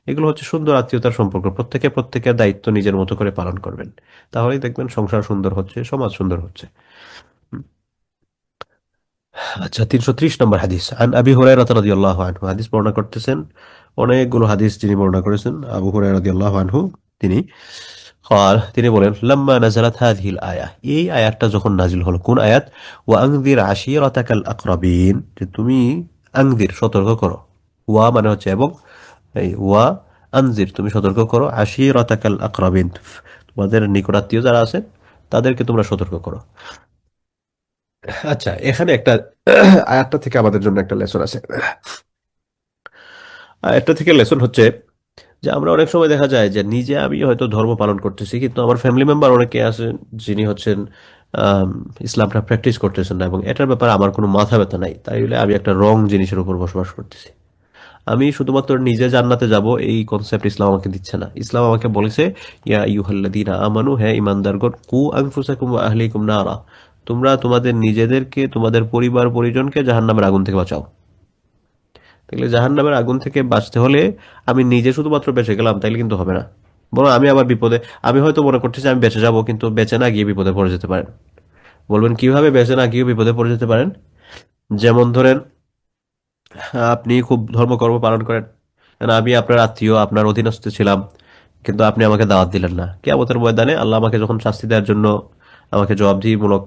এগুলো হচ্ছে সুন্দর আত্মীয়তার সম্পর্ক, প্রত্যেকে প্রত্যেকের দায়িত্ব নিজের মতো করে পালন করবেন, তাহলেই দেখবেন সংসার সুন্দর হচ্ছে, সমাজ সুন্দর হচ্ছে। আচ্ছা, 330 নম্বর হাদিস। আন আবি হুরায়রা রাদিয়াল্লাহু আনহু, হাদিস বর্ণনা করতেছেন, অনেকগুলো হাদিস যিনি বর্ণনা করেছেন, আবু হুরায়রা রাদিয়াল্লাহু আনহু তিনি তিনি বলেন, লাম্মা নাযালাত হাযিহিল আয়া, এই আয়াতটা যখন নাজিল হলো, কোন আয়াত? ওয়া আনযির আশীরাতাকাল আকরাবিন, যে তুমি আনযির সতর্ক করো, ওয়া মানে হচ্ছে এবং, এই ওয়া আনযির তুমি সতর্ক করো, আশীরাতাকাল আকরাবিন তোমাদের নিকটাত্মীয় যারা আছেন তাদেরকে তোমরা সতর্ক করো। আচ্ছা, এখানে একটা আয়াতটা থেকে আমাদের জন্য একটা লেসন আছে। আয়াতটা থেকে লেসন হচ্ছে যে আমরা অনেক সময় দেখা যায় যে নিজে আমি হয়তো ধর্ম পালন করতেছি, কিন্তু আমার ফ্যামিলি মেম্বার অনেকে আছেন যিনি হচ্ছেন আম, ইসলামটা প্র্যাকটিস করতেছেন না, এবং এটার ব্যাপারে আমার কোনো মাথা ব্যথা নাই, তাই বলে আমি একটা রং জিনিসের উপর বসবাস করতেছি। আমি শুধুমাত্র নিজে জান্নাতে যাব এই কনসেপ্ট ইসলাম আমাকে দিচ্ছে না। ইসলাম আমাকে বলেছে, ইয়া আইয়ুহাল্লাযীনা আমানু, হে ঈমানদারগণ, কু আনফুসাকুম ওয়া আহলিকুম নারা, তোমরা তোমাদের নিজেদেরকে, তোমাদের পরিবার পরিজনকে জাহান্নামের আগুন থেকে বাঁচাও। তাহলে জাহান্নামের আগুন থেকে বাঁচতে হলে আমি নিজে শুধুমাত্র বেঁচে গেলাম তাইলে কিন্তু হবে না, বরং আমি আবার বিপদে, আমি হয়তো মনে করতেছি আমি বেঁচে যাব, কিন্তু বেঁচে না গিয়ে বিপদে পড়ে যেতে পারেন। বলবেন কিভাবে বেঁচে না গিয়ে বিপদে পড়ে যেতে পারেন? যেমন ধরেন, আপনি খুব ধর্মকর্ম পালন করেন, না, আমি আপনার আত্মীয়, আপনার অধীনস্থ ছিলাম, কিন্তু আপনি আমাকে দাওয়াত দিলেন না। কিয়ামতের ময়দানে আল্লাহ আমাকে যখন শাস্তি দেওয়ার জন্য আমাকে জবাবদিহিমূলক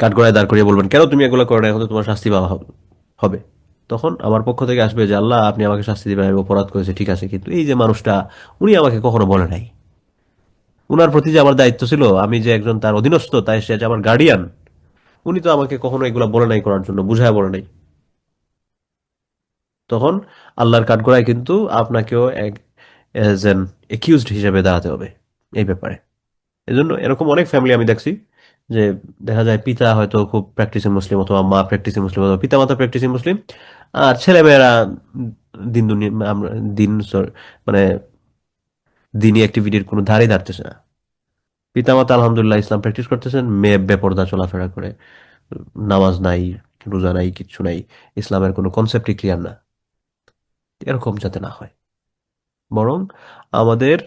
কাঠগড়ায় দাঁড় করিয়ে বলবেন, কেন তুমি এগুলো করো না, এখন তো তোমার শাস্তি পাওয়া হবে। তখন আমার পক্ষ থেকে আসবে যে আল্লাহ আপনি আমাকে শাস্তি দিবেন, আমি অপরাধ করেছি, ঠিক আছে, কিন্তু এই যে মানুষটা, উনি আমাকে কখনো বলে নাই, উনার প্রতি যে আমার দায়িত্ব ছিল, আমি যে একজন তার অধীনস্থ, তাই সে যে আমার গার্ডিয়ান, উনি তো আমাকে কখনো এগুলা বলে নাই করার জন্য, বুঝায় বলে নাই। তখন আল্লাহর কাঠগড়ায় কিন্তু আপনাকেও এজ এন একিউজড হিসেবে দাঁড়াতে হবে এই ব্যাপারে। এজন্য এরকম অনেক ফ্যামিলি আমি দেখছি যে দেখা যায় পিতা হয়তো খুব প্র্যাকটিসিং মুসলিম, অথবা মা প্র্যাকটিসিং মুসলিম, অথবা পিতা মাতা প্র্যাকটিসিং মুসলিম, আর ছেলেমেয়েরা দিন দুনিয়া দিন মানে দিনই অ্যাক্টিভিটির কোনো ধারই ধারতেছে না। পিতামাতা আলহামদুলিল্লাহ ইসলাম প্র্যাকটিস করতেছেন, মেয়ে বেপরদা চলাফেরা করে, নামাজ নাই, রোজা নাই, কিচ্ছু নাই, ইসলামের কোনো কনসেপ্টই ক্লিয়ার না। এরকম যাতে না হয়, বরং আমাদের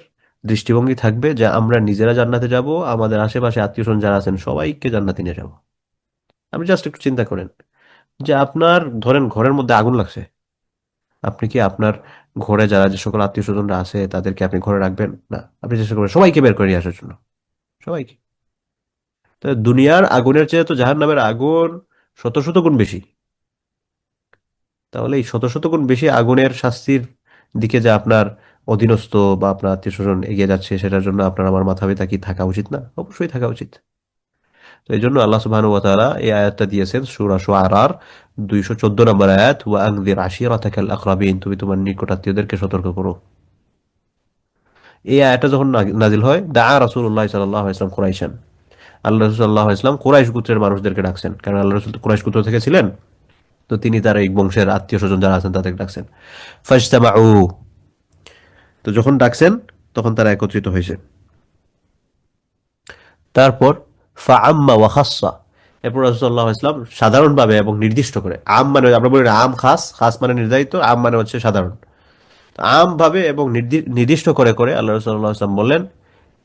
দৃষ্টিভঙ্গি থাকবে যে আমরা নিজেরা জান্নাতে যাব, আমাদের আশেপাশে আত্মীয় স্বজন যারা আছেন সবাইকে জান্নাতে নিয়ে যাব। আপনি জাস্ট একটু চিন্তা করেন যে আপনার ধরেন ঘরের মধ্যে আগুন লাগছে, আপনি কি আপনার ঘরে যারা যে সকল আত্মীয় স্বজনরা আছে তাদেরকে আপনি ঘরে রাখবেন? না, আপনি চেষ্টা করবেন সবাইকে বের করে নিয়ে আসার জন্য, সবাইকে। তো দুনিয়ার আগুনের চেয়ে তো জাহান্নামের আগুন শত শত গুণ বেশি। তাহলে এই শত শত গুণ বেশি আগুনের শাস্তির দিকে যে আপনার অধীনস্থ বা আপনার আত্মীয় স্বজন এগিয়ে যাচ্ছে, সেটার জন্য আপনার আমার মাথা ব্যথা কি থাকা উচিত না? অবশ্যই থাকা উচিত। তো এই জন্য আল্লাহ সুবহানাহু ওয়া তাআলা এই আয়াতটা দিয়েছেন সূরা শুআরার 214 নম্বর আয়াত, ওয়া আনযির আশিরাতাকাল আকরাবিন, তুমি তোমার নিকট আত্মীয়দেরকে সতর্ক করো। এই আয়াতটা যখন নাজিল হয়, দাআ রাসূলুল্লাহ সাল্লাল্লাহু আলাইহি ওয়াসাল্লাম কুরাইশান, আল্লাহ রাসূল সাল্লাল্লাহু আলাইহি ওয়াসাল্লাম কুরাইশ গোত্রের মানুষদেরকে ডাকছেন, কারণ আল্লাহ রাসূল তো কুরাইশ গোত্র থেকে ছিলেন। তো তিনি তার এই বংশের আত্মীয় স্বজন যারা আছেন তাদেরকে ডাকছেন। ফাজতামাউ, তো যখন ডাকছেন তখন তারা একত্রিত হয়েছে। তারপর ফাআম্মা ওয়া খাসসা, এরপর রাসূলুল্লাহ ইসলাম সাধারণভাবে এবং নির্দিষ্ট করে, আম মানে আমরা বলি না আম খাস, খাস মানে নির্ধারিত, আম মানে হচ্ছে সাধারণ। তো আম ভাবে এবং নির্দিষ্ট করে করে আল্লাহ রাসূলুল্লাহ ইসলাম বললেন,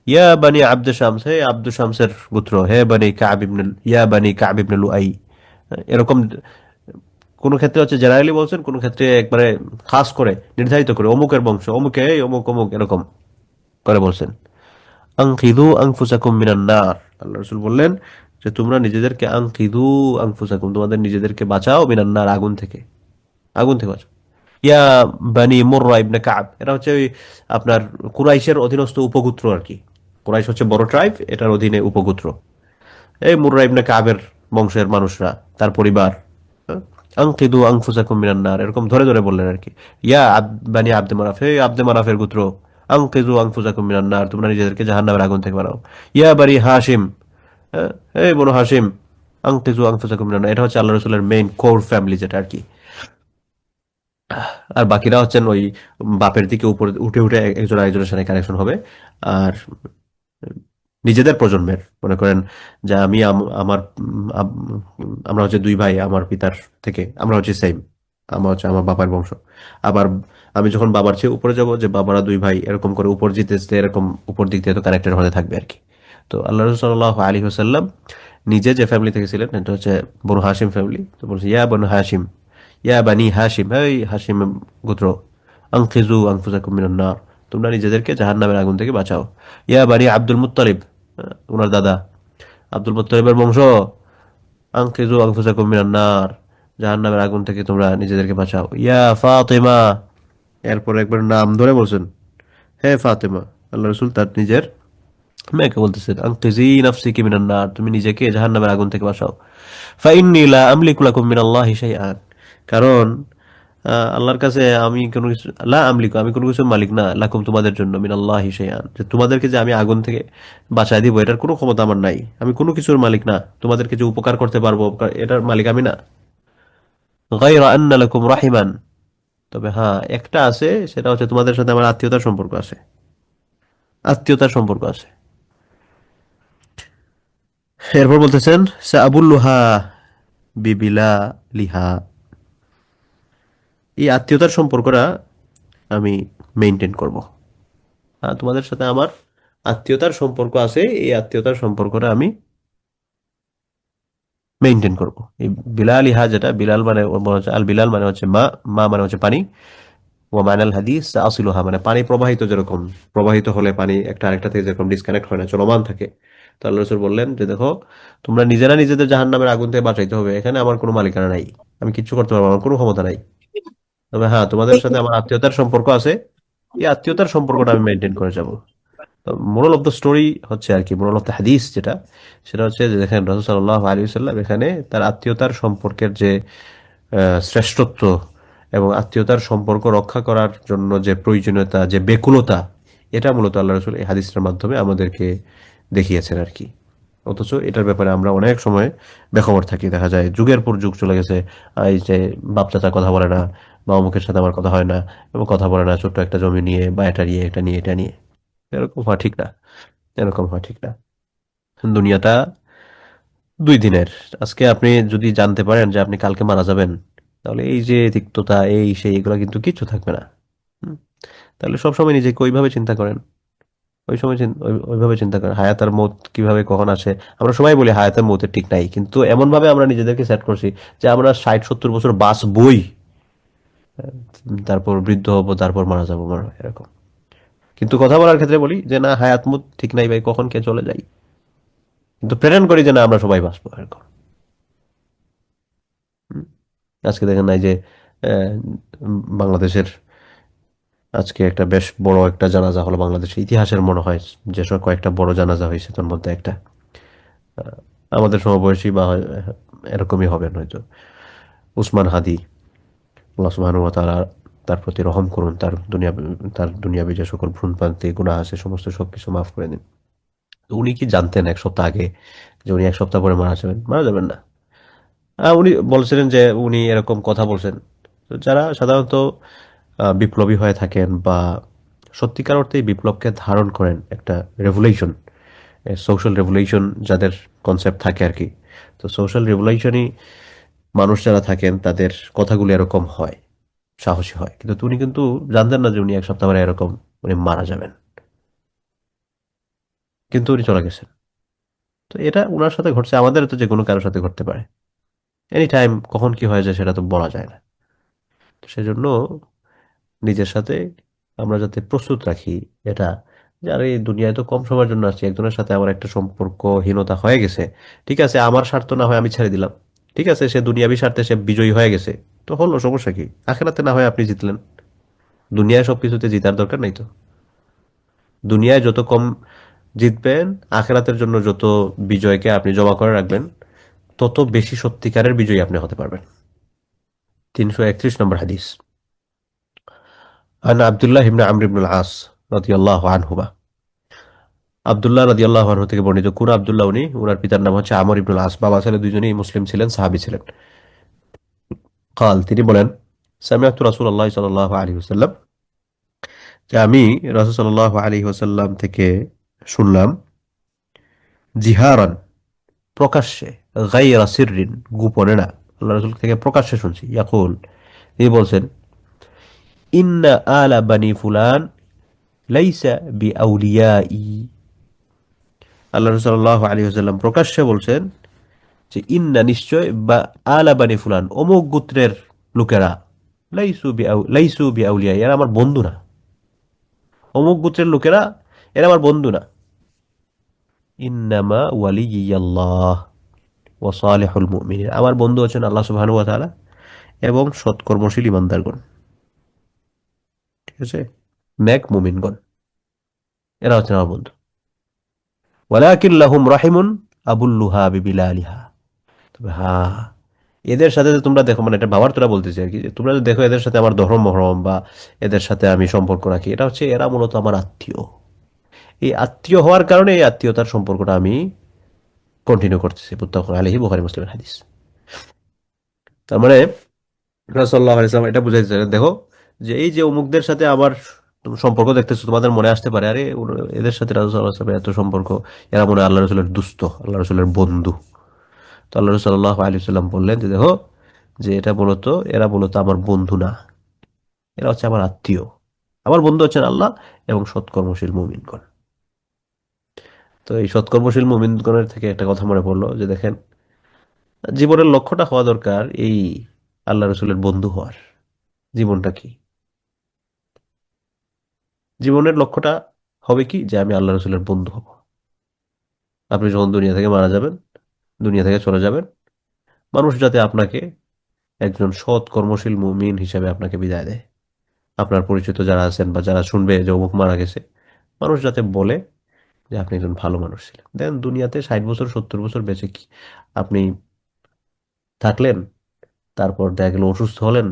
ইয়া বানি আব্দ শামস, হে আব্দ শামসের গোত্র, হে বানি কাব ইবনে, ইয়া বানি কাব ইবনে লুআই। এরকম কোন ক্ষেত্রে হচ্ছে জেনারেলি বলছেন, কোন ক্ষেত্রে একবারে খাস করে নির্ধারিত করে, অমুকের বংশ, অমুকে এই অমুক অমুক এরকম করে বলছেন। আনকিদু আনফুসাকুম মিনান নার, আল্লাহ রাসূল বললেন যে তোমরা নিজেদেরকে আনকিদু আনফুসাকুম, তোমাদের নিজেদেরকে বাঁচাও, মিনান নার, আগুন থেকে, আগুন থেকে বাঁচাও। ইয়া বানি মুররা ইবনে কাব, এটা হচ্ছে ওই আপনার কুরাইশের অধীনস্থ উপগোত্র আর কি। কুরাইশ হচ্ছে বড় ট্রাইব, এটার অধীনে উপগোত্র। এই মুররা ইবনে কাবের বংশের মানুষরা, তার পরিবার, আনকিদু আনফুসাকুম মিনান নার, এরকম ধরে ধরে বললেন আর কি। ইয়া বানি আব্দে মারাফ, হে আব্দে মারাফের গোত্র, আনকিদু আনফুসাকুম মিনান নার, তোমরা নিজেদেরকে জাহান্নামের আগুন থেকে বানাও। ইয়া বানি হাশিম, এই বনু হাশিম, আনকিজু আনফুসাকুম মিনান নার, এটা হচ্ছে আল্লাহ রাসূলের মেইন কোর ফ্যামিলি যেটা আর কি। আর বাকিরা হচ্ছেন ওই বাপের দিকে উপরে উঠে উঠে একজন আরেকজনের সাথে কানেকশন হবে। আর নিজেদের প্রজন্মের মনে করেন যে আমি আমার আমরা হচ্ছে দুই ভাই আমার পিতার থেকে, আমরা হচ্ছে সেম, আমার হচ্ছে আমার বাবার বংশ। আবার আমি যখন বাবার চেয়ে উপরে যাব, যে বাবারা দুই ভাই, এরকম করে উপর যেতে যেতে এরকম উপর দিক দিয়ে তো কানেক্টেড হতে থাকবে আর কি। তো আল্লাহ রাসূল সাল্লাল্লাহু আলাইহি ওয়াসাল্লাম নিজে যে ফ্যামিলি থেকে ছিলেন, এটা হচ্ছে বনু হাশিম ফ্যামিলি। তো বলছে ইয়া বনু হাশিম, ইয়া বানি হাশিম, এই হাশিম গোত্র, আনকিজু আনফুসাকুম মিনান নার, তোমরা নিজেদেরকে জাহান্নামের আগুন থেকে বাঁচাও। ইয়া বানি আব্দুল মুত্তালিব, ওনার দাদা আব্দুল মুত্তালিবের বংশ, আনকিজু আনফুসাকুম মিনান নার, জাহান্নামের আগুন থেকে তোমরা নিজেদেরকে বাঁচাও। ইয়া ফাতিমা, এরপর একবার নাম ধরে বলছেন, হে ফাতেমা, আল্লাহ রাসূল তার নিজের মেয়েকে বলতেছেন, আনকিজি নাফসিকি মিনান নার, তুমি নিজেকে জাহান্নামের আগুন থেকে বাঁচাও। ফাইন্নী লা আমলিকু লাকুম মিনাল্লাহি শাইআন, কারণ আল্লাহর কাছে আমি কোনো কিছু, লা আমলিকু, আমি কোনো কিছু মালিক না, লাকুম তোমাদের জন্য, মিনাল্লাহি শাইআন, যে তোমাদেরকে যে আমি আগুন থেকে বাঁচায় দিব এটার কোনো ক্ষমতা আমার নাই, আমি কোনো কিছুর মালিক না, তোমাদেরকে যে উপকার করতে পারবো এটার মালিক আমি না। গায়রা আন্না লাকুম রাহিমান, তবে হ্যাঁ একটা আছে, সেটা হচ্ছে তোমাদের সাথে আমার আত্মীয়তার সম্পর্ক আছে, আত্মীয়তার সম্পর্ক আছে। এরপর বলতেছেন সাআবুল্লুহা বিবিলা লিহা, এই আত্মীয়তার সম্পর্কটা আমি মেনটেন করব। তোমাদের সাথে আমার আত্মীয়তার সম্পর্ক আছে, এই আত্মীয়তার সম্পর্কটা আমি মেনটেন করব। এই বিলাল ইহা, যেটা বিলাল মানে বলা হচ্ছে আল বিলাল মানে হচ্ছে মা, মা মানে হচ্ছে পানি, ও মানাল হাদিস আসিলুহা মানে পানি প্রবাহিত, যেরকম প্রবাহিত হলে পানি একটা আরেকটা থেকে যেরকম ডিসকানেক্ট হয় না, চলমান থাকে। তো আল্লাহ রাসূল বললেন যে দেখো, তোমরা নিজেরা নিজেদের জাহান্নামের আগুন থেকে বাঁচাইতে হবে, এখানে আমার কোনো মালিকানা নাই, আমি কিচ্ছু করতে পারবো না, আমার কোনো ক্ষমতা নাই। তবে হ্যাঁ তোমাদের সাথে আমার আত্মীয়তার সম্পর্ক আছে, এই আত্মীয়তার সম্পর্কটা আমি মেনটেন করে যাব। তো মোরাল অফ দ্য স্টোরি হচ্ছে আর কি, মোরাল অফ দ্য হাদিস যেটা, সেটা হচ্ছে যে দেখেন রাসূল সাল্লাল্লাহু আলাইহি ওয়াসাল্লাম এখানে তার আত্মীয়তার সম্পর্কের যে শ্রেষ্ঠত্ব এবং আত্মীয়তার সম্পর্ক রক্ষা করার জন্য যে প্রয়োজনীয়তা, যে বেকুলতা, এটা মূলত আল্লাহ রসুল এই হাদিসটার মাধ্যমে আমাদেরকে দেখিয়েছেন আর কি। অথচ এটার ব্যাপারে আমরা অনেক সময় বেখবর থাকি, দেখা যায় যুগের পর যুগ চলে গেছে, এই যে বাপ চাচা কথা বলে না, বা অমুকের সাথে আমার কথা হয় না, এবং কথা বলে না ছোট্ট একটা জমি নিয়ে বা এটা নিয়ে এটা নিয়ে এটা নিয়ে, এরকম হওয়া ঠিক না, এরকম হওয়া ঠিক না। দুনিয়াটা 2 দিনের। আজকে আপনি যদি জানতে পারেন যে আপনি কালকে মারা যাবেন, তাহলে এই যে তিক্ততা এই সেই এগুলো কিন্তু কিচ্ছু থাকবে না। হুম? তাহলে সবসময় নিজেকে ওইভাবে চিন্তা করেন, ওই সময় ওইভাবে চিন্তা করেন হায়াত আর মৌত কিভাবে কখন আসে। আমরা সবাই বলি হায়াত আর মৌতের ঠিক নাই, কিন্তু এমন ভাবে আমরা নিজেদেরকে সেট করছি যে আমরা 60-70 বছর বাঁচবই, তারপর বৃদ্ধ হবো, তারপর মারা যাবো, এরকম। কিন্তু কথা বলার ক্ষেত্রে বলি যে না, হায়াত মৌত ঠিক নাই ভাই, কখন কে চলে যাই, কিন্তু প্রেরণ করি যে না আমরা সবাই বাঁচবো এরকম। হুম? আজকে দেখেন নাই যে আহ, বাংলাদেশের আজকে একটা বেশ বড় একটা জানাজা হলো, বাংলাদেশের ইতিহাসের মনে হয় যেসব কয়েকটা বড় জানাজা হয়েছে তার মধ্যে একটা আহ, আমাদের সমবয়সী বা এরকমই হবেন হয়তো, উসমান হাদি, আল্লাহ সুবহানাহু ওয়া তাআলা তার প্রতি রহম করুন, তার দুনিয়াবী যে সকল ভ্রূণপ্রান্তি গুনাহ আছে সমস্ত সবকিছু মাফ করে দিন। তো উনি কি জানতেন 1 সপ্তাহ আগে যে উনি 1 সপ্তাহ পরে মারা যাবেন? মারা যাবেন না। উনি বলছিলেন যে উনি এরকম কথা বলছেন। তো যারা সাধারণত বিপ্লবী হয়ে থাকেন বা সত্যিকার অর্থে বিপ্লবকে ধারণ করেন, একটা রেভলিউশন, সোশ্যাল রেভলিউশন যাদের কনসেপ্ট থাকে আর কি, তো সোশ্যাল রেভলিউশনই মানুষ যারা থাকেন তাদের কথাগুলো এরকম হয়, সাহসী হয়। কিন্তু উনি কিন্তু জানতেন না যে উনি 1 সপ্তাহ পরে এরকম উনি মারা যাবেন, কিন্তু উনি চলে গেছেন। তো এটা উনার সাথে ঘটছে, আমাদের তো যে কোনো কারোর সাথে ঘটতে পারে এনি টাইম, কখন কি হয়ে যায় সেটা তো বলা যায় না। তো সেজন্য নিজের সাথে আমরা যাতে প্রস্তুত রাখি এটা, যে আরে এই দুনিয়ায় তো কম সময়ের জন্য আসছি, একজনের সাথে আমার একটা সম্পর্কহীনতা হয়ে গেছে, ঠিক আছে আমার স্বার্থ না হয় আমি ছেড়ে দিলাম, ঠিক আছে সে দুনিয়াবি স্বার্থে সে বিজয়ী হয়ে গেছে, তো হলো, সমস্যা কি? আখেরাতে না হয় আপনি জিতলেন, দুনিয়ায় সবকিছুতে জিতার দরকার নাই তো। দুনিয়ায় যত কম জিতবেন, আখেরাতের জন্য যত বিজয়কে আপনি জমা করে রাখবেন, তত বেশি সত্যিকারের বিজয়ী আপনি হতে পারবেন। 331 নম্বর হাদিস। আন আব্দুল্লাহ ইবনে আমর ইবনুল আস রাদিয়াল্লাহু আনহুমা, আব্দুল্লাহ রাদিয়াল্লাহু আনহু থেকে বর্ণিত, কোন আব্দুল্লাহ উনি, ওনার পিতার নাম হচ্ছে আমর ইবনুল আস, বাবা ছেলে দুইজনেই মুসলিম ছিলেন, সাহাবী ছিলেন। কাল, তিনি বলেন, সামিআতু রাসূলুল্লাহ সাল্লাল্লাহু আলাইহি ওয়াসাল্লাম, যে আমি রাসূল সাল্লাল্লাহু আলাইহি ওয়াসাল্লাম থেকে শুনলাম, জিহারান, প্রকাশ্যে, গায়রা সিররিন, গোপনে না, আল্লাহ রাসূল থেকে প্রকাশ্যে শুনছি, ইয়াকুল, তিনি বলছেন, ইন্না আলা বানি ফুলান লাইসা বিআউলিয়াই, আল্লাহ রাসূল সাল্লাল্লাহু আলাইহি ওয়াসাল্লাম প্রকাশ্যে বলছেন যে ইন্না, নিশ্চয়, বা আলা বানি ফুলান, অমুক গোত্রের লোকেরা, লাইসু বিআউলিয়া, এরা আমার বন্ধু না, অমুক গোত্রের লোকেরা এরা আমার বন্ধু না। ইন্নামা ওয়ালিয়াল্লাহ ওয়া সালিহুল মুমিনিন, আমার বন্ধু হচ্ছেন আল্লাহ সুবহানাহু ওয়া তাআলা এবং সৎকর্মশীল ইমানদারগণ, ঠিক আছে, নেক মুমিনগণ, এরা হচ্ছেন আমার বন্ধু। ওয়ালাকিন লাহুম রাহিমুন আবুল্লুহা বিবিলালিহা, তবে হ্যাঁ, এদের সাথে যে তোমরা দেখো, মানে এটা বাবার তোরা বলতেছি আর কি, যে তোমরা যে দেখো এদের সাথে আমার ধর্ম মহরম বা এদের সাথে আমি সম্পর্ক রাখি, এটা হচ্ছে এরা মূলত আমার আত্মীয়। এই আত্মীয় হওয়ার কারণে এই আত্মীয়তার সম্পর্কটা আমি কন্টিনিউ করতেছি। মুত্তাফাকুন আলাইহি, বুখারী মুসলিমের হাদিস। তার মানে রাসূলুল্লাহ সাল্লাল্লাহু আলাইহি ওয়াসাল্লাম এটা বুঝাইতে চাইলেন, দেখো যে এই যে অমুকদের সাথে আমার সম্পর্ক দেখতেছো, তোমাদের মনে আসতে পারে আরে এদের সাথে রাসূল সাল্লাল্লাহু আলাইহি ওয়াসাল্লামের এত সম্পর্ক, এরা মনে হয় আল্লাহ রসুলের দুস্থ, আল্লাহ রসুলের বন্ধু। তো আল্লাহ রসুল সাল্লাল্লাহু আলাইহি ওয়াসাল্লাম বললেন যে দেখো, যে এরা মূলত আমার বন্ধু না, এরা হচ্ছে আমার আত্মীয়। আমার বন্ধু হচ্ছেন আল্লাহ এবং সৎকর্মশীল মুমিনগণ। তো এই সৎকর্মশীল মুমিনগণের থেকে একটা কথা মনে পড়লো, যে দেখেন জীবনের লক্ষ্যটা হওয়া দরকার এই আল্লাহ রসুলের বন্ধু হওয়ার। জীবনটা কি? জীবনের লক্ষ্যটা হবে কি, যে আমি আল্লাহ রসুলের বন্ধু হব। আপনি যখন দুনিয়া থেকে মারা যাবেন, দুনিয়া থেকে চলে যাবেন, মানুষ যাতে আপনাকে একজন সৎ কর্মশীল মুমিন হিসেবে আপনাকে বিদায় দেয়। আপনার পরিচিত যারা আছেন বা যারা শুনবে যে অমুক মারা গেছে, মানুষ যাতে বলে যে আপনি একজন ভালো মানুষ ছিলেন। দেন দুনিয়াতে 60 বছর 70 বছর বেঁচে কি আপনি থাকলেন, তারপর দেখা গেল অসুস্থ হলেন,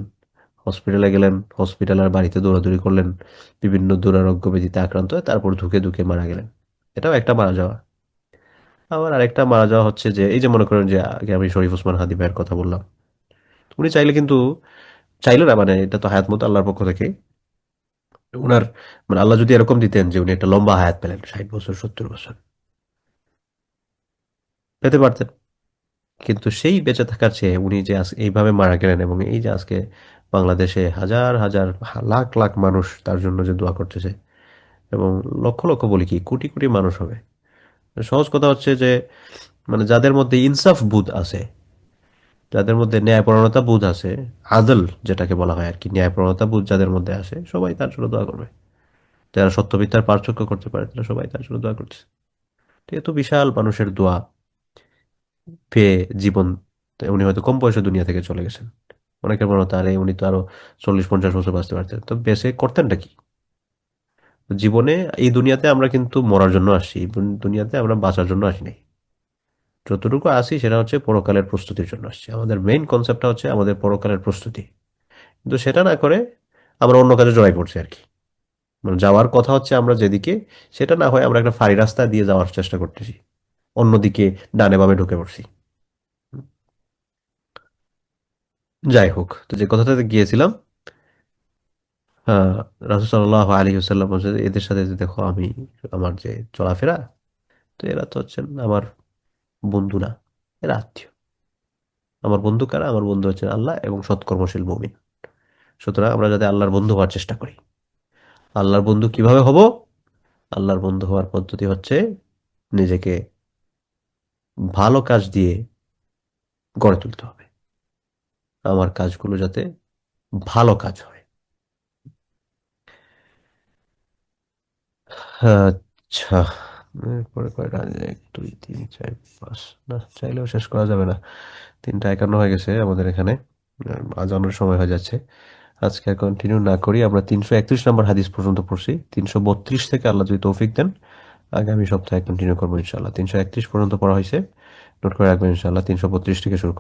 হসপিটালে গেলেন, হসপিটাল আর বাড়িতে দৌড়াদৌড়ি করলেন, বিভিন্ন দুরারোগ্য ব্যাধিতে আক্রান্ত হয়ে তারপর ধুকে ধুকে মারা গেলেন। এটাও একটা মারা যাওয়া। আবার আরেকটা মারা যাওয়া হচ্ছে যে এই যে মনে করেন যে আগে আমি শরীফ ওসমান হাদি ভাইয়ের কথা বললাম, উনি চাইলে কিন্তু, চাইলে না মানে এটা তো হায়াত মতো আল্লাহর পক্ষ থেকে উনার, মানে আল্লাহ যদি এরকম দিতেন যে উনি একটা লম্বা হায়াত পেলেন 60 বছর 70 বছর, পেতে পারতেন। কিন্তু সেই বেঁচে থাকার চেয়ে উনি যে এইভাবে মারা গেলেন, এবং এই যে আজকে বাংলাদেশে হাজার হাজার লাখ লাখ মানুষ তার জন্য যে দোয়া করতেছে, এবং লক্ষ লক্ষ বলি কি কোটি কোটি মানুষ হবে। সহজ কথা হচ্ছে যে মানে যাদের মধ্যে ইনসাফ বোধ আছে, যাদের মধ্যে ন্যায়পরায়ণতা বোধ আছে, আদল যেটাকে বলা হয় আর কি, ন্যায়পরায়ণতা বোধ যাদের মধ্যে আছে, সবাই তার জন্য দোয়া করবে। যারা সত্য মিথ্যার পার্থক্য করতে পারে তারা সবাই তার জন্য দোয়া করছে। তো এত বিশাল মানুষের দোয়া পেয়ে জীবন, উনি হয়তো কম বয়সে দুনিয়া থেকে চলে গেছেন। অনেকের মনে হতো আরে উনি তো আরো 40-50 বছর বাঁচতে পারতেন, তো বেঁচে করতেনটা কি? জীবনে এই দুনিয়াতে আমরা কিন্তু মরার জন্য আসছি, এই দুনিয়াতে আমরা বাঁচার জন্য আসি নাই। যতটুকু আসি সেটা হচ্ছে পরকালের প্রস্তুতির জন্য আসছি, আমাদের মেইন কনসেপ্টটা হচ্ছে আমাদের পরকালের প্রস্তুতি। কিন্তু সেটা না করে আমরা অন্য কাজে জড়াই পড়ছি আর কি। মানে যাওয়ার কথা হচ্ছে আমরা যেদিকে, সেটা না হয় আমরা একটা ফাঁড়ি রাস্তা দিয়ে যাওয়ার চেষ্টা করতেছি, অন্যদিকে ডানে বামে ঢুকে পড়ছি। যাই হোক, তো যে কথাটাতে গিয়েছিলাম, রাসূল সাল্লাল্লাহু আলাইহি ওয়াসাল্লাম বলছেন যে, এদের সাথে যে দেখো আমি আমার যে চলাফেরা, তো এরা তো হচ্ছেন আমার বন্ধু না, এরা আত্মীয়। আমার বন্ধু কারা? আমার বন্ধু হচ্ছেন আল্লাহ এবং সৎকর্মশীল মুমিন। সুতরাং আমরা যাতে আল্লাহর বন্ধু হওয়ার চেষ্টা করি। আল্লাহর বন্ধু কিভাবে হব? আল্লাহর বন্ধু হওয়ার পদ্ধতি হচ্ছে নিজেকে ভালো কাজ দিয়ে গড়ে তুলতে হবে। আমার কাজগুলো যাতে ভালো কাজ হয়। আচ্ছা, এরপরে কয়টা? 1 2 3 4 5, না চাইলেও শেষ করা যাবে না। 3টা 51 হয়ে গেছে আমাদের এখানে, আজানের সময় হয়ে যাচ্ছে। আজকে আর কন্টিনিউ না করি, আমরা 331 নম্বর হাদিস পর্যন্ত পড়ছি। 332 থেকে আল্লাহ যদি তৌফিক দেন আগামী সপ্তাহে কন্টিনিউ করবো ইনশাল্লাহ। 331 পর্যন্ত পড়া হয়েছে, নোট করে রাখবেন ইনশাল্লাহ। 332 থেকে শুরু